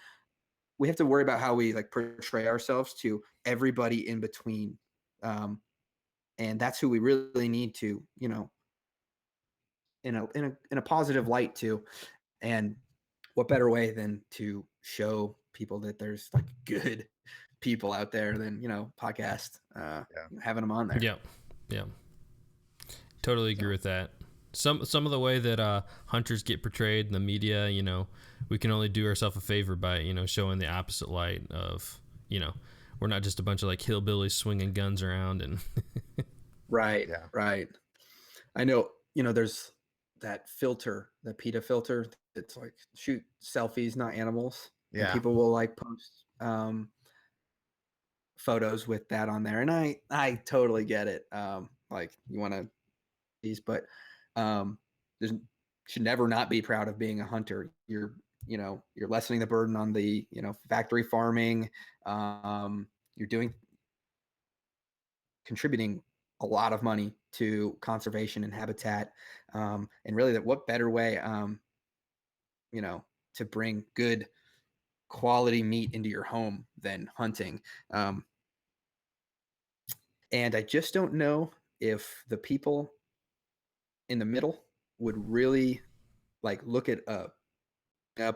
We have to worry about how we like portray ourselves to everybody in between. And that's who we really need to, in a positive light too. And what better way than to show people that there's like good people out there than, podcast, having them on there. Yeah. Totally agree with that. Some of the way that hunters get portrayed in the media, we can only do ourselves a favor by, showing the opposite light of, we're not just a bunch of like hillbillies swinging guns around and Right. Yeah. Right. I know, there's that filter, the PETA filter. It's like shoot selfies, not animals. And Yeah. people will like post photos with that on there. And I totally get it. Like you want to these, but there's should never not be proud of being a hunter. You're lessening the burden on the, factory farming. You're contributing a lot of money to conservation and habitat. And really what better way, to bring good quality meat into your home than hunting. And I just don't know if the people in the middle would really like look at up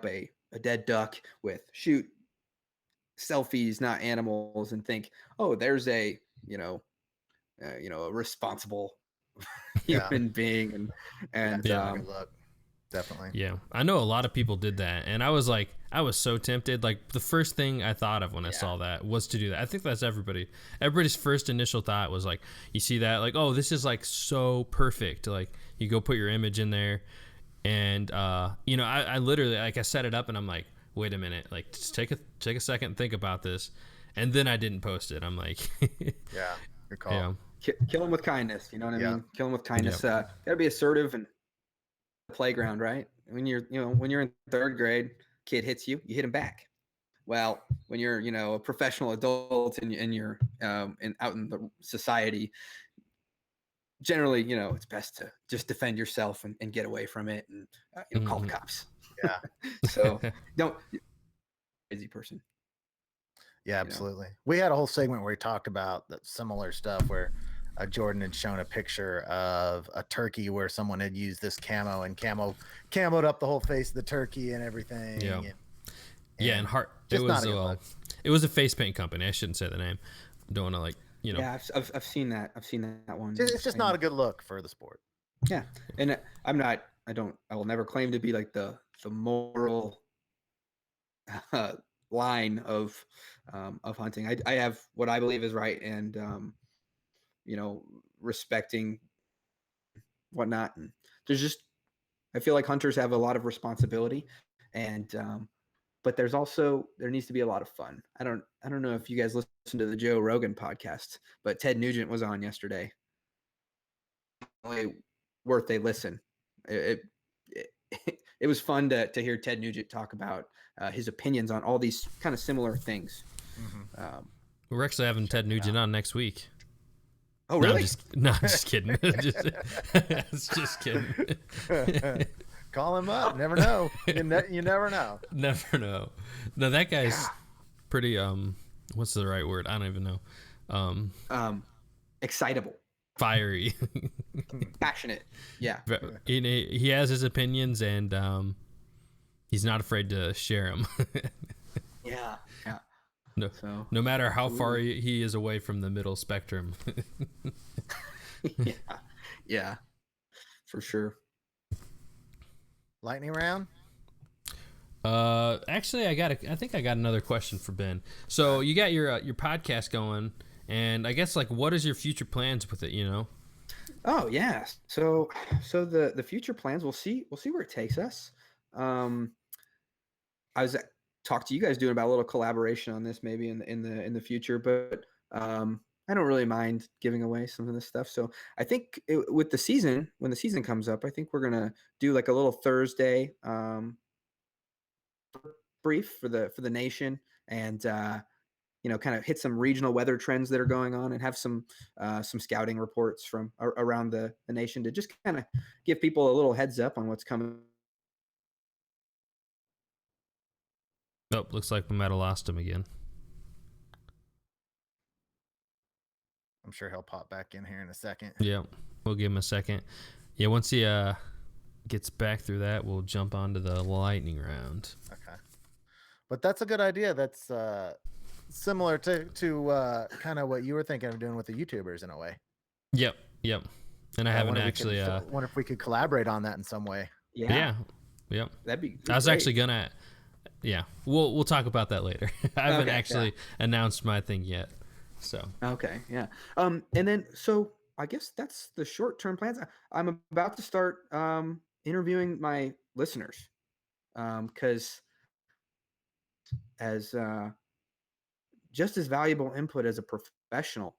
a dead duck with shoot selfies, not animals, and think, oh, there's a a responsible Yeah. human being, and That's not a good look. Definitely. yeah, I know a lot of people did that, and I was so tempted. Like the first thing I thought of when I saw that was to do that. I think that's everybody's first initial thought was like, you see that, like, oh, this is like so perfect. Like you go put your image in there, and I literally, like, I set it up and I'm like, wait a minute, like just take a second and think about this, and then I didn't post it. I'm like, Yeah. Good call. yeah, kill them with kindness. You know what I Yeah. mean? Kill them with kindness. Gotta be assertive and playground, right? When you're in third grade, kid hits you, you hit him back. Well, when you're a professional adult and you're out in the society, generally it's best to just defend yourself and get away from it and call the cops. Yeah. So don't crazy person. Yeah, absolutely. We had a whole segment where we talked about that similar stuff where Jordan had shown a picture of a turkey where someone had used this camo and camoed up the whole face of the turkey and everything. Yeah. And and heart. just It not was a good look. it was a face paint company. I shouldn't say the name. Don't want to like Yeah, I've seen that. I've seen that one. It's just not a good look for the sport. Yeah, and I will never claim to be like the moral line of hunting. I have what I believe is right, and respecting whatnot. And I feel like hunters have a lot of responsibility, and but there needs to be a lot of fun. I don't know if you guys listen to the Joe Rogan podcast, but Ted Nugent was on yesterday. Only worth a listen. It was fun to hear Ted Nugent talk about his opinions on all these kind of similar things. Mm-hmm. We're actually having Ted Nugent on next week. Oh, really? No, I'm just kidding. just kidding. Call him up. Never know. You never know. Never know. No, that guy's pretty. What's the right word? I don't even know. Excitable. fiery. Passionate. Yeah. He has his opinions, and he's not afraid to share them. Yeah. Yeah. No, So no matter how far he is away from the middle spectrum. yeah. Yeah. For sure. Lightning round. Actually, I think I got another question for Ben. So you got your podcast going, and I guess like, what is your future plans with it? You know? Oh yeah. So the future plans, we'll see where it takes us. I was talk to you guys doing about a little collaboration on this maybe in the future, but I don't really mind giving away some of this stuff. So I think with the season, when the season comes up, I think we're gonna do like a little Thursday brief for the nation, and kind of hit some regional weather trends that are going on, and have some scouting reports from around the nation to just kind of give people a little heads up on what's coming. Oh, looks like we might have lost him again. I'm sure he'll pop back in here in a second. Yeah, we'll give him a second. Yeah, once he gets back through that, we'll jump onto the lightning round. Okay, but that's a good idea. That's similar to kind of what you were thinking of doing with the YouTubers in a way. Yep. And I haven't actually. Wonder if we could collaborate on that in some way. Yeah. Yep. That'd be. I was actually gonna. Yeah, we'll talk about that later. I haven't actually announced my thing yet. So okay, yeah. And then so I guess that's the short-term plans. I'm about to start interviewing my listeners, because as just as valuable input as a professional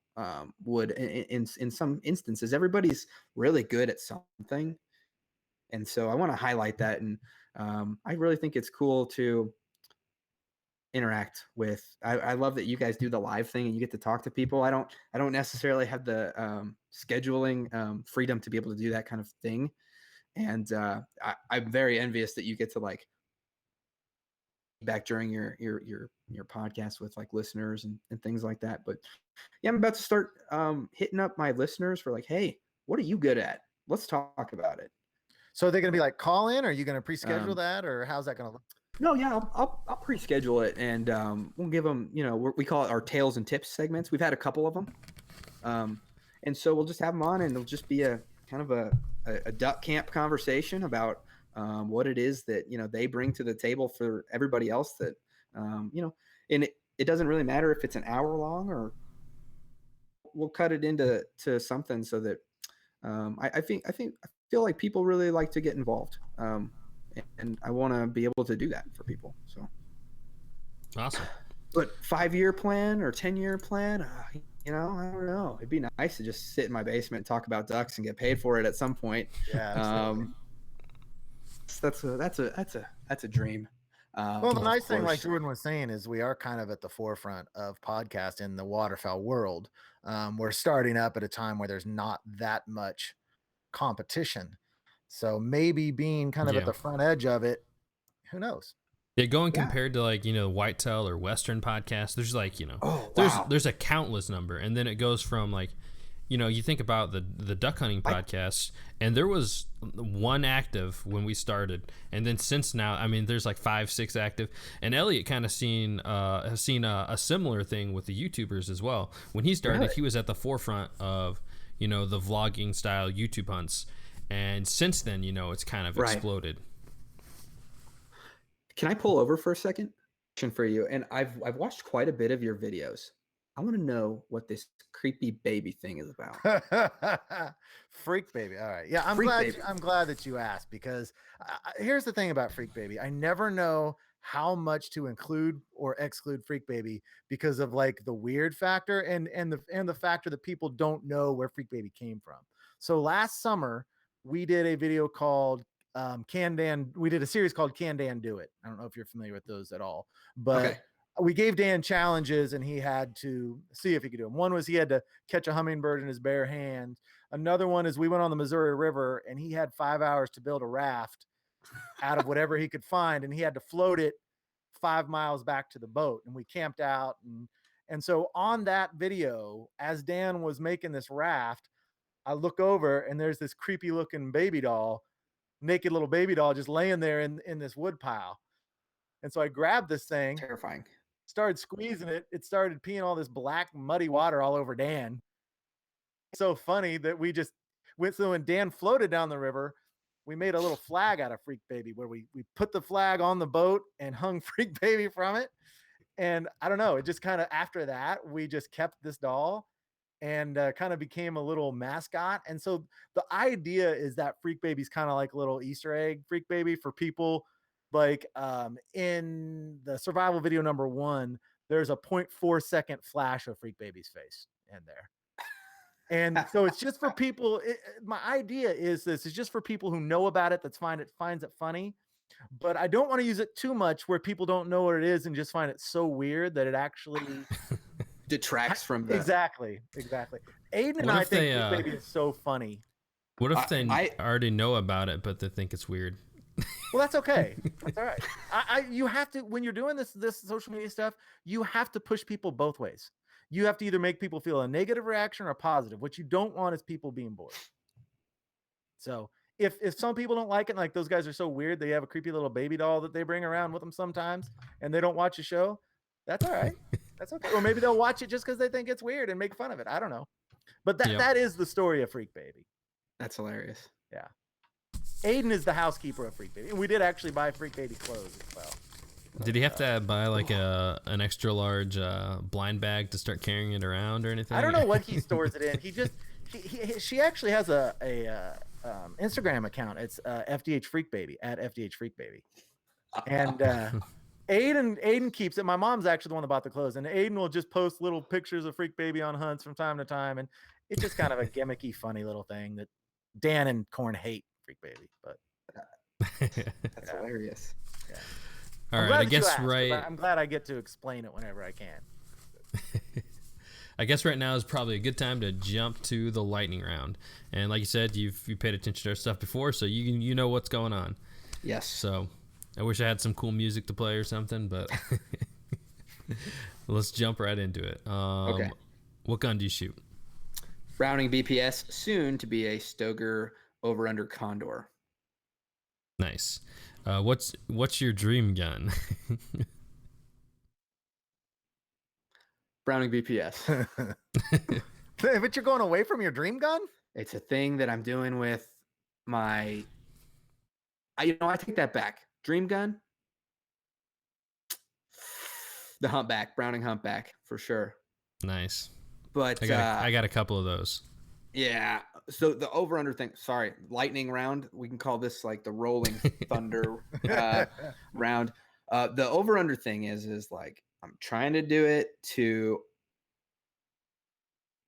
would in some instances. Everybody's really good at something, and so I want to highlight that. And I really think it's cool to interact with. I love that you guys do the live thing and you get to talk to people. I don't necessarily have the scheduling freedom to be able to do that kind of thing, and I'm very envious that you get to like back during your podcast with like listeners and things like that. But yeah, I'm about to start hitting up my listeners for like, hey, what are you good at? Let's talk about it. So are they going to be like call in? Or are you going to pre-schedule that, or how's that going to look? No, yeah, I'll pre-schedule it, and we'll give them, we call it our tales and tips segments. We've had a couple of them, and so we'll just have them on, and it'll just be a kind of a duck camp conversation about what it is that they bring to the table for everybody else. That and it doesn't really matter if it's an hour long, or we'll cut it into something so that I feel like people really like to get involved. And I want to be able to do that for people. So awesome. But 5-year plan or 10-year plan, I don't know. It'd be nice to just sit in my basement and talk about ducks and get paid for it at some point. Yeah, that's a dream. Well, the nice thing, like Jordan was saying, is we are kind of at the forefront of podcast in the waterfowl world. We're starting up at a time where there's not that much competition. So maybe being kind of at the front edge of it, who knows? Yeah, compared to like, whitetail or Western podcasts, there's like, there's a countless number. And then it goes from like, you think about the duck hunting podcasts, and there was one active when we started. And then since now, I mean, there's like 5-6 active. And Elliot kind of has seen a similar thing with the YouTubers as well. When he started, he was at the forefront of, the vlogging style YouTube hunts. And since then, it's kind of exploded. Can I pull over for a second? For you, and I've watched quite a bit of your videos. I want to know what this creepy baby thing is about. Freak baby. All right. Yeah, I'm glad that you asked, because here's the thing about Freak Baby. I never know how much to include or exclude Freak Baby because of like the weird factor and the factor that people don't know where Freak Baby came from. So last summer we did a video called we did a series called Can Dan Do It? I don't know if you're familiar with those at all, but we gave Dan challenges and he had to see if he could do them. One was he had to catch a hummingbird in his bare hands. Another one is we went on the Missouri River and he had 5 hours to build a raft out of whatever he could find, and he had to float it 5 miles back to the boat, and we camped out. And so on that video, as Dan was making this raft, I look over and there's this creepy looking baby doll, naked little baby doll, just laying there in this wood pile. And so I grabbed this thing, Terrifying. started squeezing it. It started peeing all this black muddy water all over Dan. So funny that we just went. So when Dan floated down the river, we made a little flag out of Freak Baby where we put the flag on the boat and hung Freak Baby from it. And I don't know, it just kind of, after that, we just kept this doll and kind of became a little mascot. And so the idea is that Freak Baby's kind of like a little Easter egg Freak Baby for people. Like in the survival video number 1, there's a 0.4 second flash of Freak Baby's face in there. And so it's just for people. My idea is this is just for people who know about it, finds it funny. But I don't want to use it too much where people don't know what it is and just find it so weird that it actually detracts from the exactly. Aiden and I think Freak Baby is so funny. What if they already know about it, but they think it's weird? Well, that's okay. That's all right. You have to, when you're doing this social media stuff, you have to push people both ways. You have to either make people feel a negative reaction or a positive. What you don't want is people being bored. So if some people don't like it, like those guys are so weird, they have a creepy little baby doll that they bring around with them sometimes, and they don't watch the show, that's all right. That's okay. Or maybe they'll watch it just because they think it's weird and make fun of it. I don't know. But that is the story of Freak Baby. That's hilarious. Yeah. Aiden is the housekeeper of Freak Baby. And we did actually buy Freak Baby clothes as well. Did he have to buy like an extra large blind bag to start carrying it around or anything? I don't know what he stores it in. She actually has a Instagram account. It's FDH Freak Baby, at FDH Freak Baby. And Aiden keeps it. My mom's actually the one that bought the clothes, and Aiden will just post little pictures of Freak Baby on hunts from time to time, and it's just kind of a gimmicky, funny little thing that Dan and Corn hate Freak Baby, but that's hilarious. Yeah. All right, I guess I'm glad I get to explain it whenever I can. I guess right now is probably a good time to jump to the lightning round. And like you said, you've paid attention to our stuff before, so you know what's going on. Yes. So I wish I had some cool music to play or something, but let's jump right into it. Okay. What gun do you shoot? Browning BPS, soon to be a Stoger over-under Condor. Nice. What's your dream gun? Browning BPS. But you're going away from your dream gun? It's a thing that I'm doing with my. I take that back. Dream gun. The Humpback, Browning Humpback, for sure. Nice. But I got a couple of those. Yeah. So the over-under thing. Sorry, lightning round. We can call this like the Rolling Thunder round. The over-under thing is like I'm trying to do it to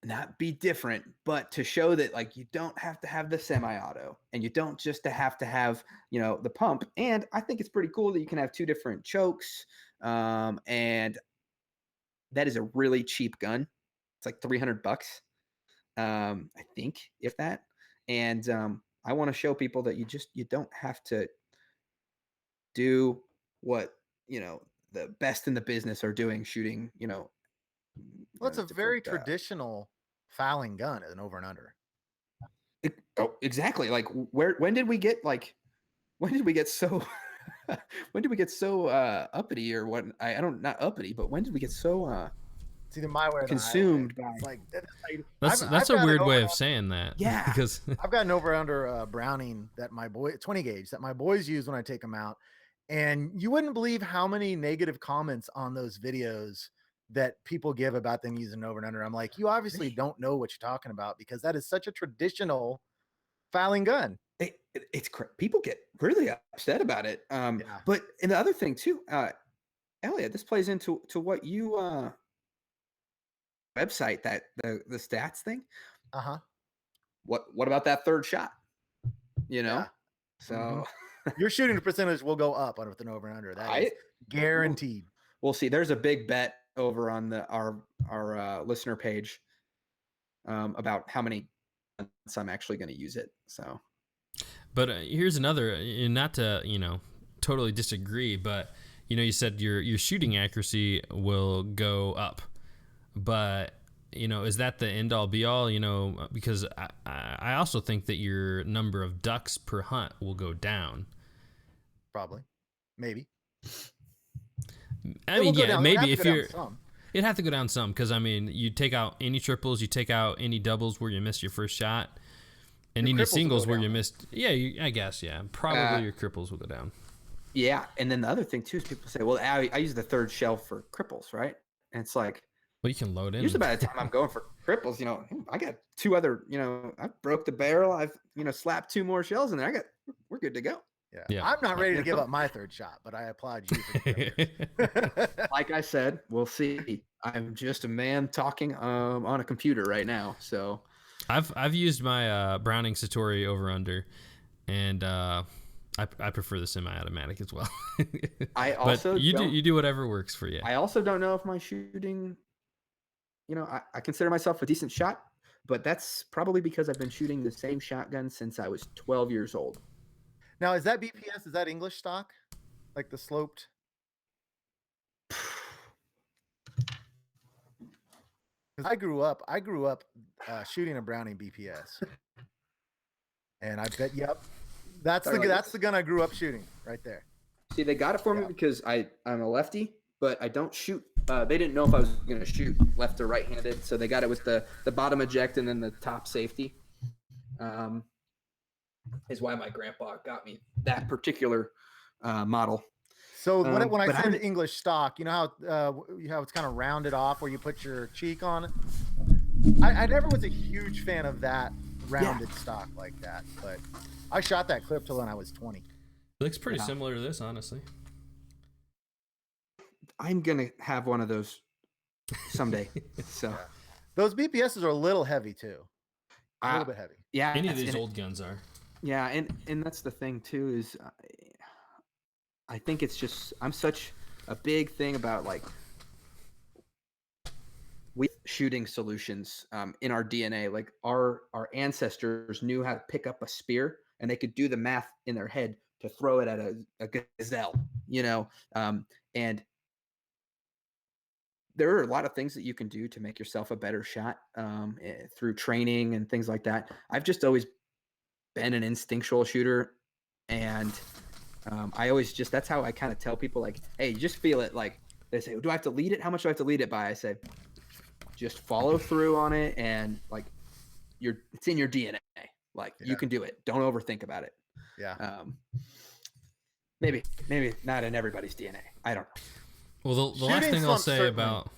not be different, but to show that like you don't have to have the semi-auto, and you don't just have to have the pump. And I think it's pretty cool that you can have 2 different chokes. And that is a really cheap gun. It's like $300. I think, if that. And I want to show people that you don't have to do what the best in the business are doing, shooting. Well, it's a very traditional fouling gun, as an over and under. Exactly. Like when did we get so when did we get so uppity, or what? Not uppity, but when did we get so it's either my way or consumed by like that's a weird way of saying that. Yeah. Because I've got an over under Browning that my boy 20 gauge that my boys use when I take them out, and you wouldn't believe how many negative comments on those videos that people give about them using over and under. I'm like, you obviously don't know what you're talking about, because that is such a traditional fouling gun. It's people get really upset about it. Yeah. But and the other thing too, Elliot, this plays into what you website, that the stats thing. What about that third shot? Yeah. So your shooting percentage will go up with an over and under. That is guaranteed. We'll see. There's a big bet over on our listener page about how many months I'm actually going to use it. So, but here's another, not to totally disagree, but you said your shooting accuracy will go up, but is that the end all be all? Because I also think that your number of ducks per hunt will go down. Probably, maybe. I mean, yeah, maybe if you're, some. it'd have to go down some, because I mean, you take out any triples, you take out any doubles where you missed your first shot, and any singles where you missed. Yeah, I guess, yeah, probably your cripples will go down. Yeah, and then the other thing too is people say, "Well, I use the third shell for cripples, right?" And it's like, well, you can load in. Usually by the time I'm going for cripples, I got 2 other, I broke the barrel. I've, slapped 2 more shells in there. We're good to go. Yeah. I'm not ready to give up my third shot, but I applaud you for the Like I said, we'll see. I'm just a man talking on a computer right now. So I've used my Browning Satori over under, and I prefer the semi-automatic as well. I also but you do whatever works for you. I also don't know if my shooting, I consider myself a decent shot, but that's probably because I've been shooting the same shotgun since I was 12 years old. Now, is that BPS? Is that English stock? Like the sloped? Because I grew up shooting a Browning BPS, and I bet, that's the gun I grew up shooting right there. See, they got it for me because I'm a lefty, but I don't shoot. They didn't know if I was going to shoot left or right-handed, so they got it with the bottom eject and then the top safety. Is why my grandpa got me that particular model. So when I said English stock, you know how it's kind of rounded off where you put your cheek on it? I never was a huge fan of that rounded stock like that, but I shot that clip till when I was 20. It looks pretty similar to this, honestly. I'm going to have one of those someday. So those BPSs are a little heavy too. A little bit heavy. Yeah. Any of these old guns are. Yeah, and that's the thing too is I think it's just I'm such a big thing about like with shooting solutions in our DNA. Like our ancestors knew how to pick up a spear and they could do the math in their head to throw it at a gazelle, and there are a lot of things that you can do to make yourself a better shot through training and things like that. I've just always been an instinctual shooter, and I always that's how I kind of tell people, like, hey, you just feel it. Like they say, do I have to lead it? How much do I have to lead it by? I say, just follow through on it, and like it's in your DNA. Like you can do it. Don't overthink about it. Yeah. Maybe not in everybody's DNA. I don't know. Well, the last thing I'll say about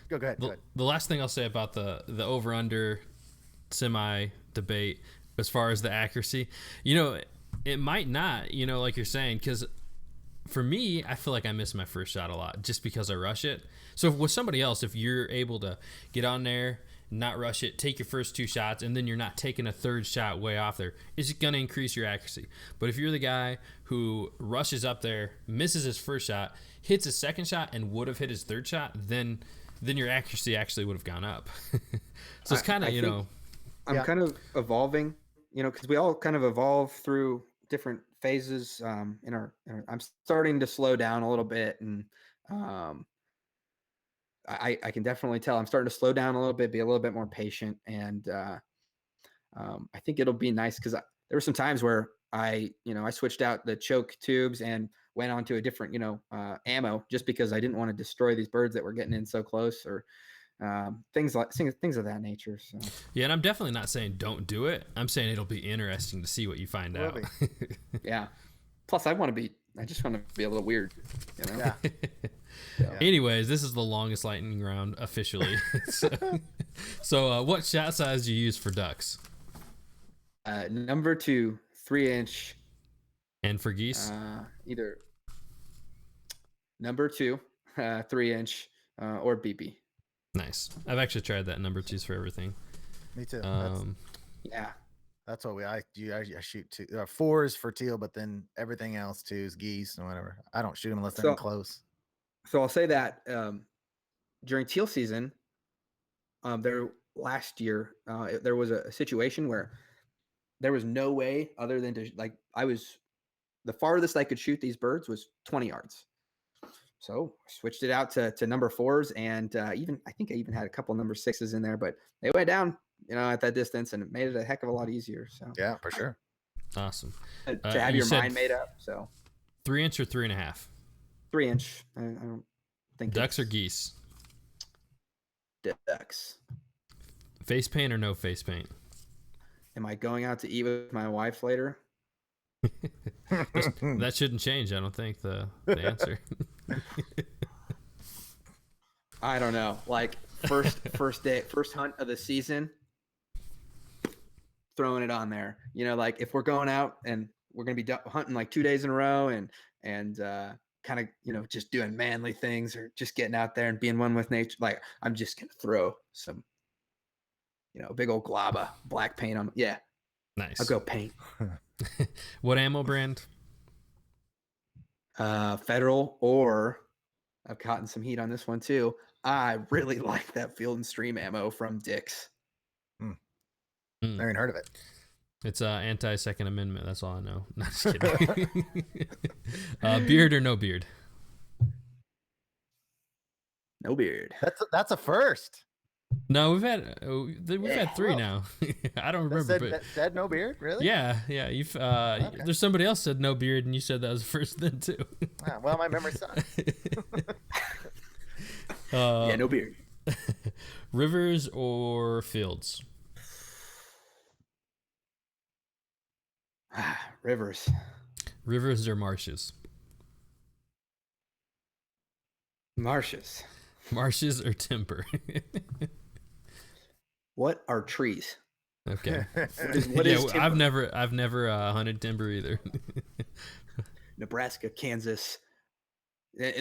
go ahead. The last thing I'll say about the over under semi debate as far as the accuracy, it might not, like you're saying, because for me, I feel like I miss my first shot a lot just because I rush it. So with somebody else, if you're able to get on there, not rush it, take your first 2 shots, and then you're not taking a third shot way off there, it's going to increase your accuracy. But if you're the guy who rushes up there, misses his first shot, hits his second shot, and would have hit his third shot, then your accuracy actually would have gone up. So it's kind of, I'm kind of evolving, because we all kind of evolve through different phases in our I'm starting to slow down a little bit, and I can definitely tell I'm starting to slow down a little bit, be a little bit more patient, and I think it'll be nice because there were some times where I switched out the choke tubes and went on to a different ammo just because I didn't want to destroy these birds that were getting in so close, or things of that nature. So. Yeah, and I'm definitely not saying don't do it. I'm saying it'll be interesting to see what you find out. Yeah. Plus, I just want to be a little weird. Yeah. Yeah. Anyways, this is the longest lightning round officially. So what shot size do you use for ducks? Number 2, 3-inch. And for geese? Either number 2, 3-inch, or BB. Nice. I've actually tried that. Number 2s for everything. Me too. Yeah. That's what I shoot 2. 4s for teal, but then everything else 2s geese and whatever. I don't shoot them unless they're close. So I'll say that during teal season, last year, there was a situation where there was no way other than to the farthest I could shoot these birds was 20 yards. so switched it out to number 4s, and I think I even had a couple number 6s in there, but they went down, at that distance, and it made it a heck of a lot easier. So yeah, for sure. Awesome. to have your mind made up. So 3-inch or 3.5? 3-inch. I don't think ducks or geese. Ducks. Face paint or no face paint? Am I going out to eat with my wife later? That shouldn't change, I don't think, the answer. I don't know. Like first day, first hunt of the season, throwing it on there. Like if we're going out and we're gonna be hunting like 2 days in a row, and kind of just doing manly things, or just getting out there and being one with nature. Like I'm just gonna throw some, big old glob of black paint on. Yeah, nice. I'll go paint. What ammo brand? Federal, or I've gotten some heat on this one too. I really like that Field and Stream ammo from Dick's. Never even heard of it. It's anti-Second Amendment. That's all I know. Not just kidding. Beard or no beard? No beard. That's a first. No, we've had 3 now. I don't remember. That said no beard, really? Yeah. You've Okay. There's somebody else said no beard, and you said that was first then too. Well, my memory sucks. Yeah, no beard. Rivers or fields? Rivers. Rivers or marshes? Marshes. Marshes or timber? What are trees? Okay. What is timber? I've never hunted timber either. Nebraska, Kansas,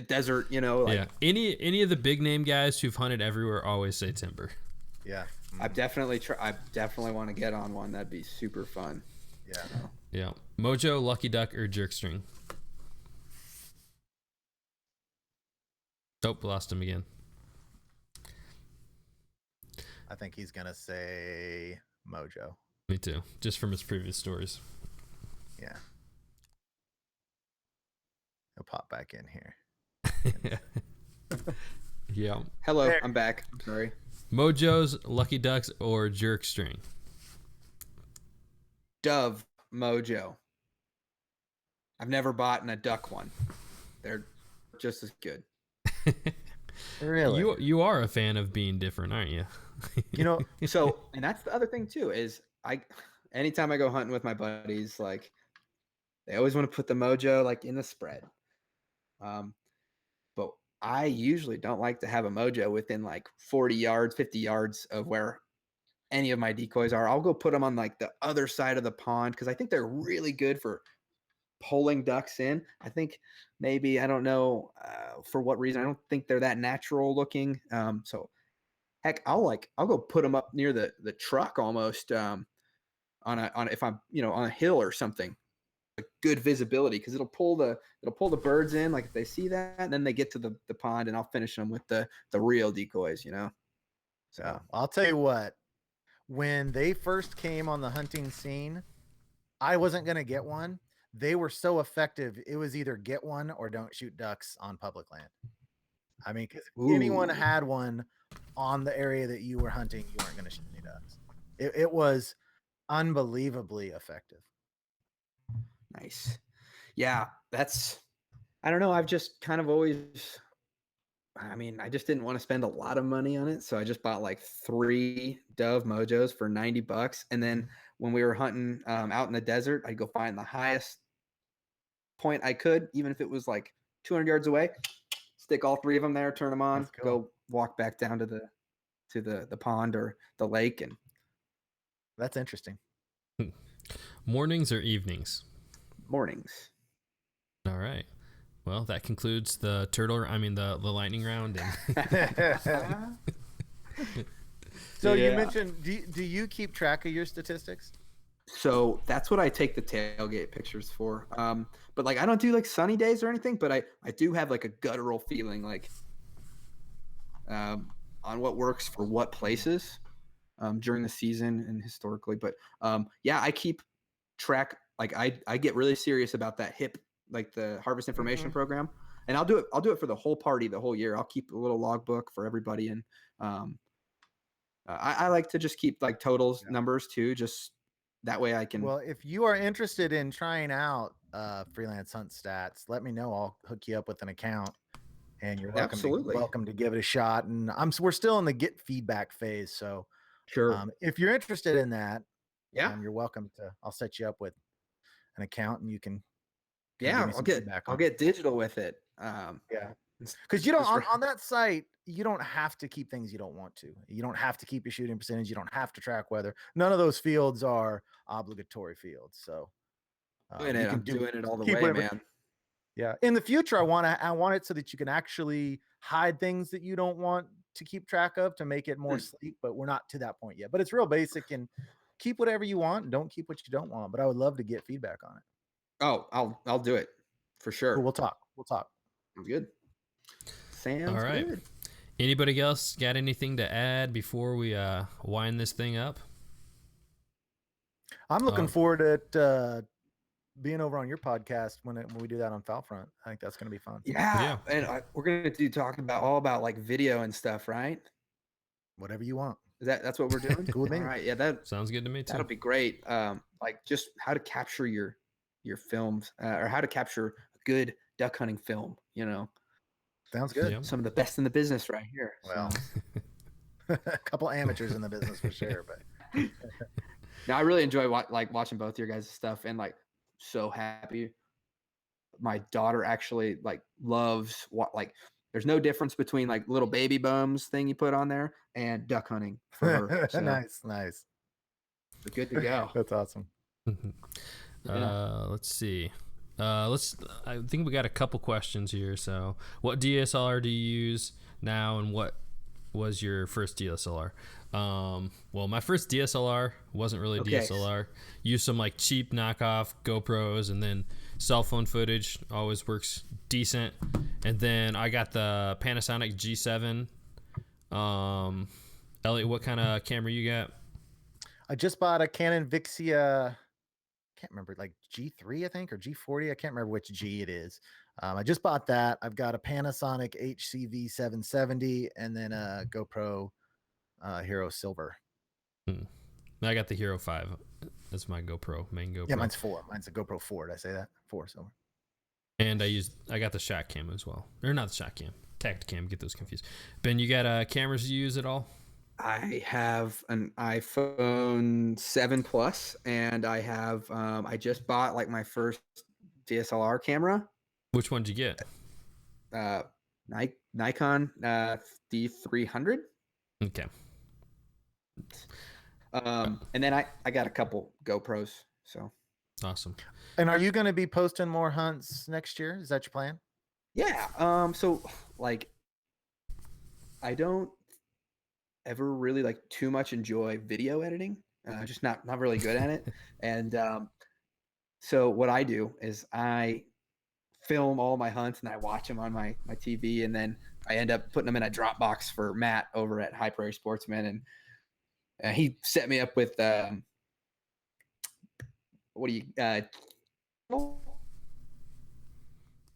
desert. Yeah. Any of the big name guys who've hunted everywhere always say timber. Yeah. I definitely want to get on one. That'd be super fun. Yeah. Yeah. Mojo, Lucky Duck, or Jerk String? Nope, lost him again. I think he's gonna say Mojo. Me too. Just from his previous stories. Yeah. He'll pop back in here. Yeah. Hello, There. I'm back. I'm sorry. Mojo's, Lucky Ducks, or Jerk String? Dove Mojo. I've never bought a duck one. They're just as good. Really? You are a fan of being different, aren't you? So, and that's the other thing too, is anytime I go hunting with my buddies, like they always want to put the Mojo like in the spread. But I usually don't like to have a Mojo within like 40 yards, 50 yards of where any of my decoys are. I'll go put them on like the other side of the pond, because I think they're really good for pulling ducks in. I think maybe, I don't know for what reason, I don't think they're that natural looking. So heck, I'll go put them up near the truck almost, on if I'm on a hill or something, like good visibility, because it'll pull the birds in, like if they see that, and then they get to the pond, and I'll finish them with the real decoys. So I'll tell you what, when they first came on the hunting scene, I wasn't gonna get one. They were so effective. It was either get one or don't shoot ducks on public land. I mean, because if anyone had one on the area that you were hunting, you weren't going to shoot any ducks. It was unbelievably effective. Nice. Yeah, I don't know. I've just kind of always, I just didn't want to spend a lot of money on it. So I just bought like 3 Dove Mojos for $90. And then when we were hunting out in the desert, I'd go find the highest point I could, even if it was like 200 yards away, stick all 3 of them there, turn them on, Cool. go walk back down to the pond or the lake. And That's interesting. Mornings or evenings? Mornings. All right. Well, that concludes the the lightning round. So Yeah. you mentioned, do you keep track of your statistics? So that's what I take the tailgate pictures for. But like I don't do like sunny days or anything, but I do have like a guttural feeling like on what works for what places during the season and historically. But yeah, I keep track. Like I get really serious about that HIP, like the Harvest Information Program. and I'll do it for the whole party, the whole year. I'll keep a little logbook for everybody, and I like to just keep like totals numbers too, just that way I can. Well, if you are interested in trying out freelance hunt stats, let me know. I'll hook you up with an account, and you're welcome. Absolutely welcome to give it a shot. And we're still in the get feedback phase, so sure. If you're interested in that, you're welcome to. I'll set you up with an account, and you can. I'll get digital with it. Because you don't on that site, you don't have to keep things you don't want to. You don't have to keep your shooting percentage. You don't have to track weather. None of those fields are obligatory fields. So I'm doing it all the way, man. Yeah. In the future, I want it so that you can actually hide things that you don't want to keep track of to make it more sleek, but we're not to that point yet. But it's real basic, and keep whatever you want and don't keep what you don't want. But I would love to get feedback on it. Oh, I'll do it for sure. Cool, we'll talk. Sounds good. Sounds all right. good. Anybody else got anything to add before we wind this thing up? I'm looking forward to being over on your podcast when we do that on Fowl Front. I think that's going to be fun. Yeah. And we're going to talking about all about like video and stuff, right? Whatever you want. That's what we're doing? Cool with me. All right. Yeah, that sounds good to me too. That'll be great. Like just how to capture your films or how to capture a good duck hunting film, you know. Sounds good. Yep. Some of the best in the business right here. Well, a couple amateurs in the business for sure, but now I really enjoy watching both your guys' stuff, and like so happy. My daughter actually like loves there's no difference between like little baby bums thing you put on there and duck hunting for her. So nice. We're good to go. That's awesome. Let's see. I think we got a couple questions here. So, what DSLR do you use now, and what was your first DSLR? Well, my first DSLR wasn't really DSLR. Used some like cheap knockoff GoPros, and then cell phone footage always works decent. And then I got the Panasonic G7. Elliot, what kind of camera you got? I just bought a Canon Vixia. Can't remember, like G3 I think, or G40. I can't remember which G it is. I just bought that. I've got a Panasonic HCV 770 and then a GoPro Hero Silver. I got the Hero 5. That's my GoPro, main GoPro. Yeah, mine's 4. Mine's a GoPro 4. Did I say that? 4 Silver. And I got the shot cam as well. Or not the shot cam, Tacticam. Get those confused. Ben, you got cameras you use at all? I have an iPhone 7 Plus, and I have I just bought like my first DSLR camera. Which one did you get? Nikon D300. Okay. And then I got a couple GoPros. So awesome. And are you going to be posting more hunts next year? Is that your plan? Yeah. So like, I don't ever really like too much enjoy video editing. Just not really good at it. And so what I do is I film all my hunts and I watch them on my TV, and then I end up putting them in a Dropbox for Matt over at High Prairie Sportsman, and he set me up with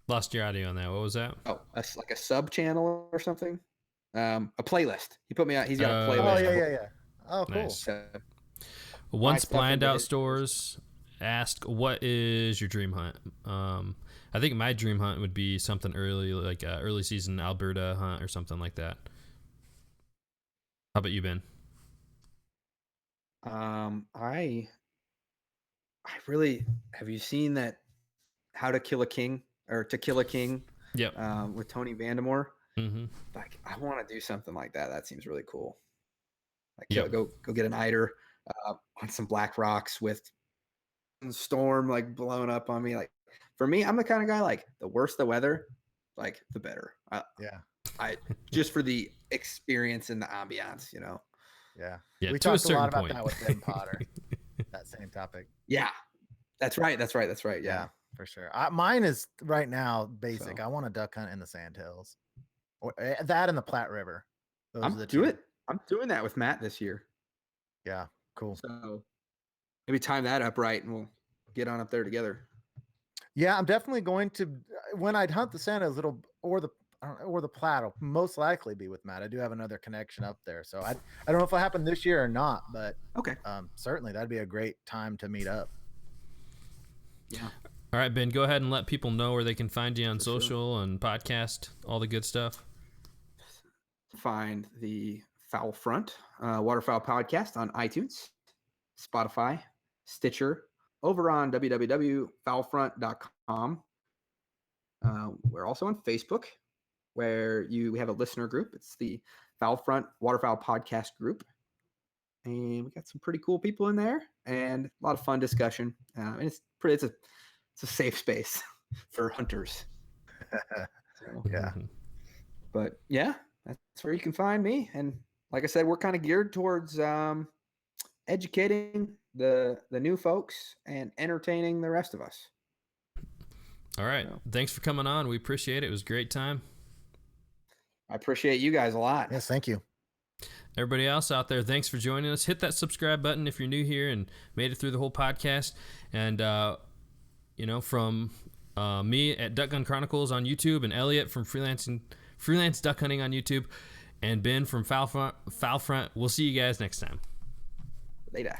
Lost your audio on that. What was that? Oh, like a sub channel or something. A playlist. He put me out. He's got a playlist. Oh yeah. Oh, cool. Nice. Once Blind Outdoors asked, "What is your dream hunt?" I think my dream hunt would be something early, like early season Alberta hunt or something like that. How about you, Ben? I really have you seen that How to Kill a King or To Kill a King? Yep. With Tony Vandemore. Mm-hmm. Like I want to do something like that. That seems really cool. Like go get an eider on some black rocks with storm like blowing up on me. Like for me, I'm the kind of guy like the worse the weather, like the better. I just for the experience and the ambiance, you know. Yeah. Yeah. We To a talked a certain lot about point. that with Ben Potter. That same topic. Yeah. That's right. Yeah. For sure. Mine is right now basic. I want to duck hunt in the Sandhills, or that in the Platte River. Those are the two. I'm doing that with Matt this year. Yeah, cool. So maybe time that up right, and we'll get on up there together. Yeah, I'm definitely going to. when I'd hunt the San Jose little or the Platte, will most likely be with Matt. I do have another connection up there, so I don't know if it'll happen this year or not, but Okay. Certainly that'd be a great time to meet up. Yeah. All right, Ben, go ahead and let people know where they can find you on For social and podcast, all the good stuff. Find the Fowl Front Waterfowl podcast on iTunes, Spotify, Stitcher, over on www.fowlfront.com. We're also on Facebook, where we have a listener group. It's the Fowl Front Waterfowl Podcast group. And we got some pretty cool people in there and a lot of fun discussion. And it's a safe space for hunters. So, Yeah. but yeah, that's where you can find me. And like I said, we're kind of geared towards educating the new folks and entertaining the rest of us. All right. So, thanks for coming on. We appreciate it. It was a great time. I appreciate you guys a lot. Yes, thank you. Everybody else out there, thanks for joining us. Hit that subscribe button if you're new here and made it through the whole podcast. And, from me at Duck Gun Chronicles on YouTube, and Elliot from Freelance Duck Hunting on YouTube, and Ben from Fowl Front. We'll see you guys next time. Later.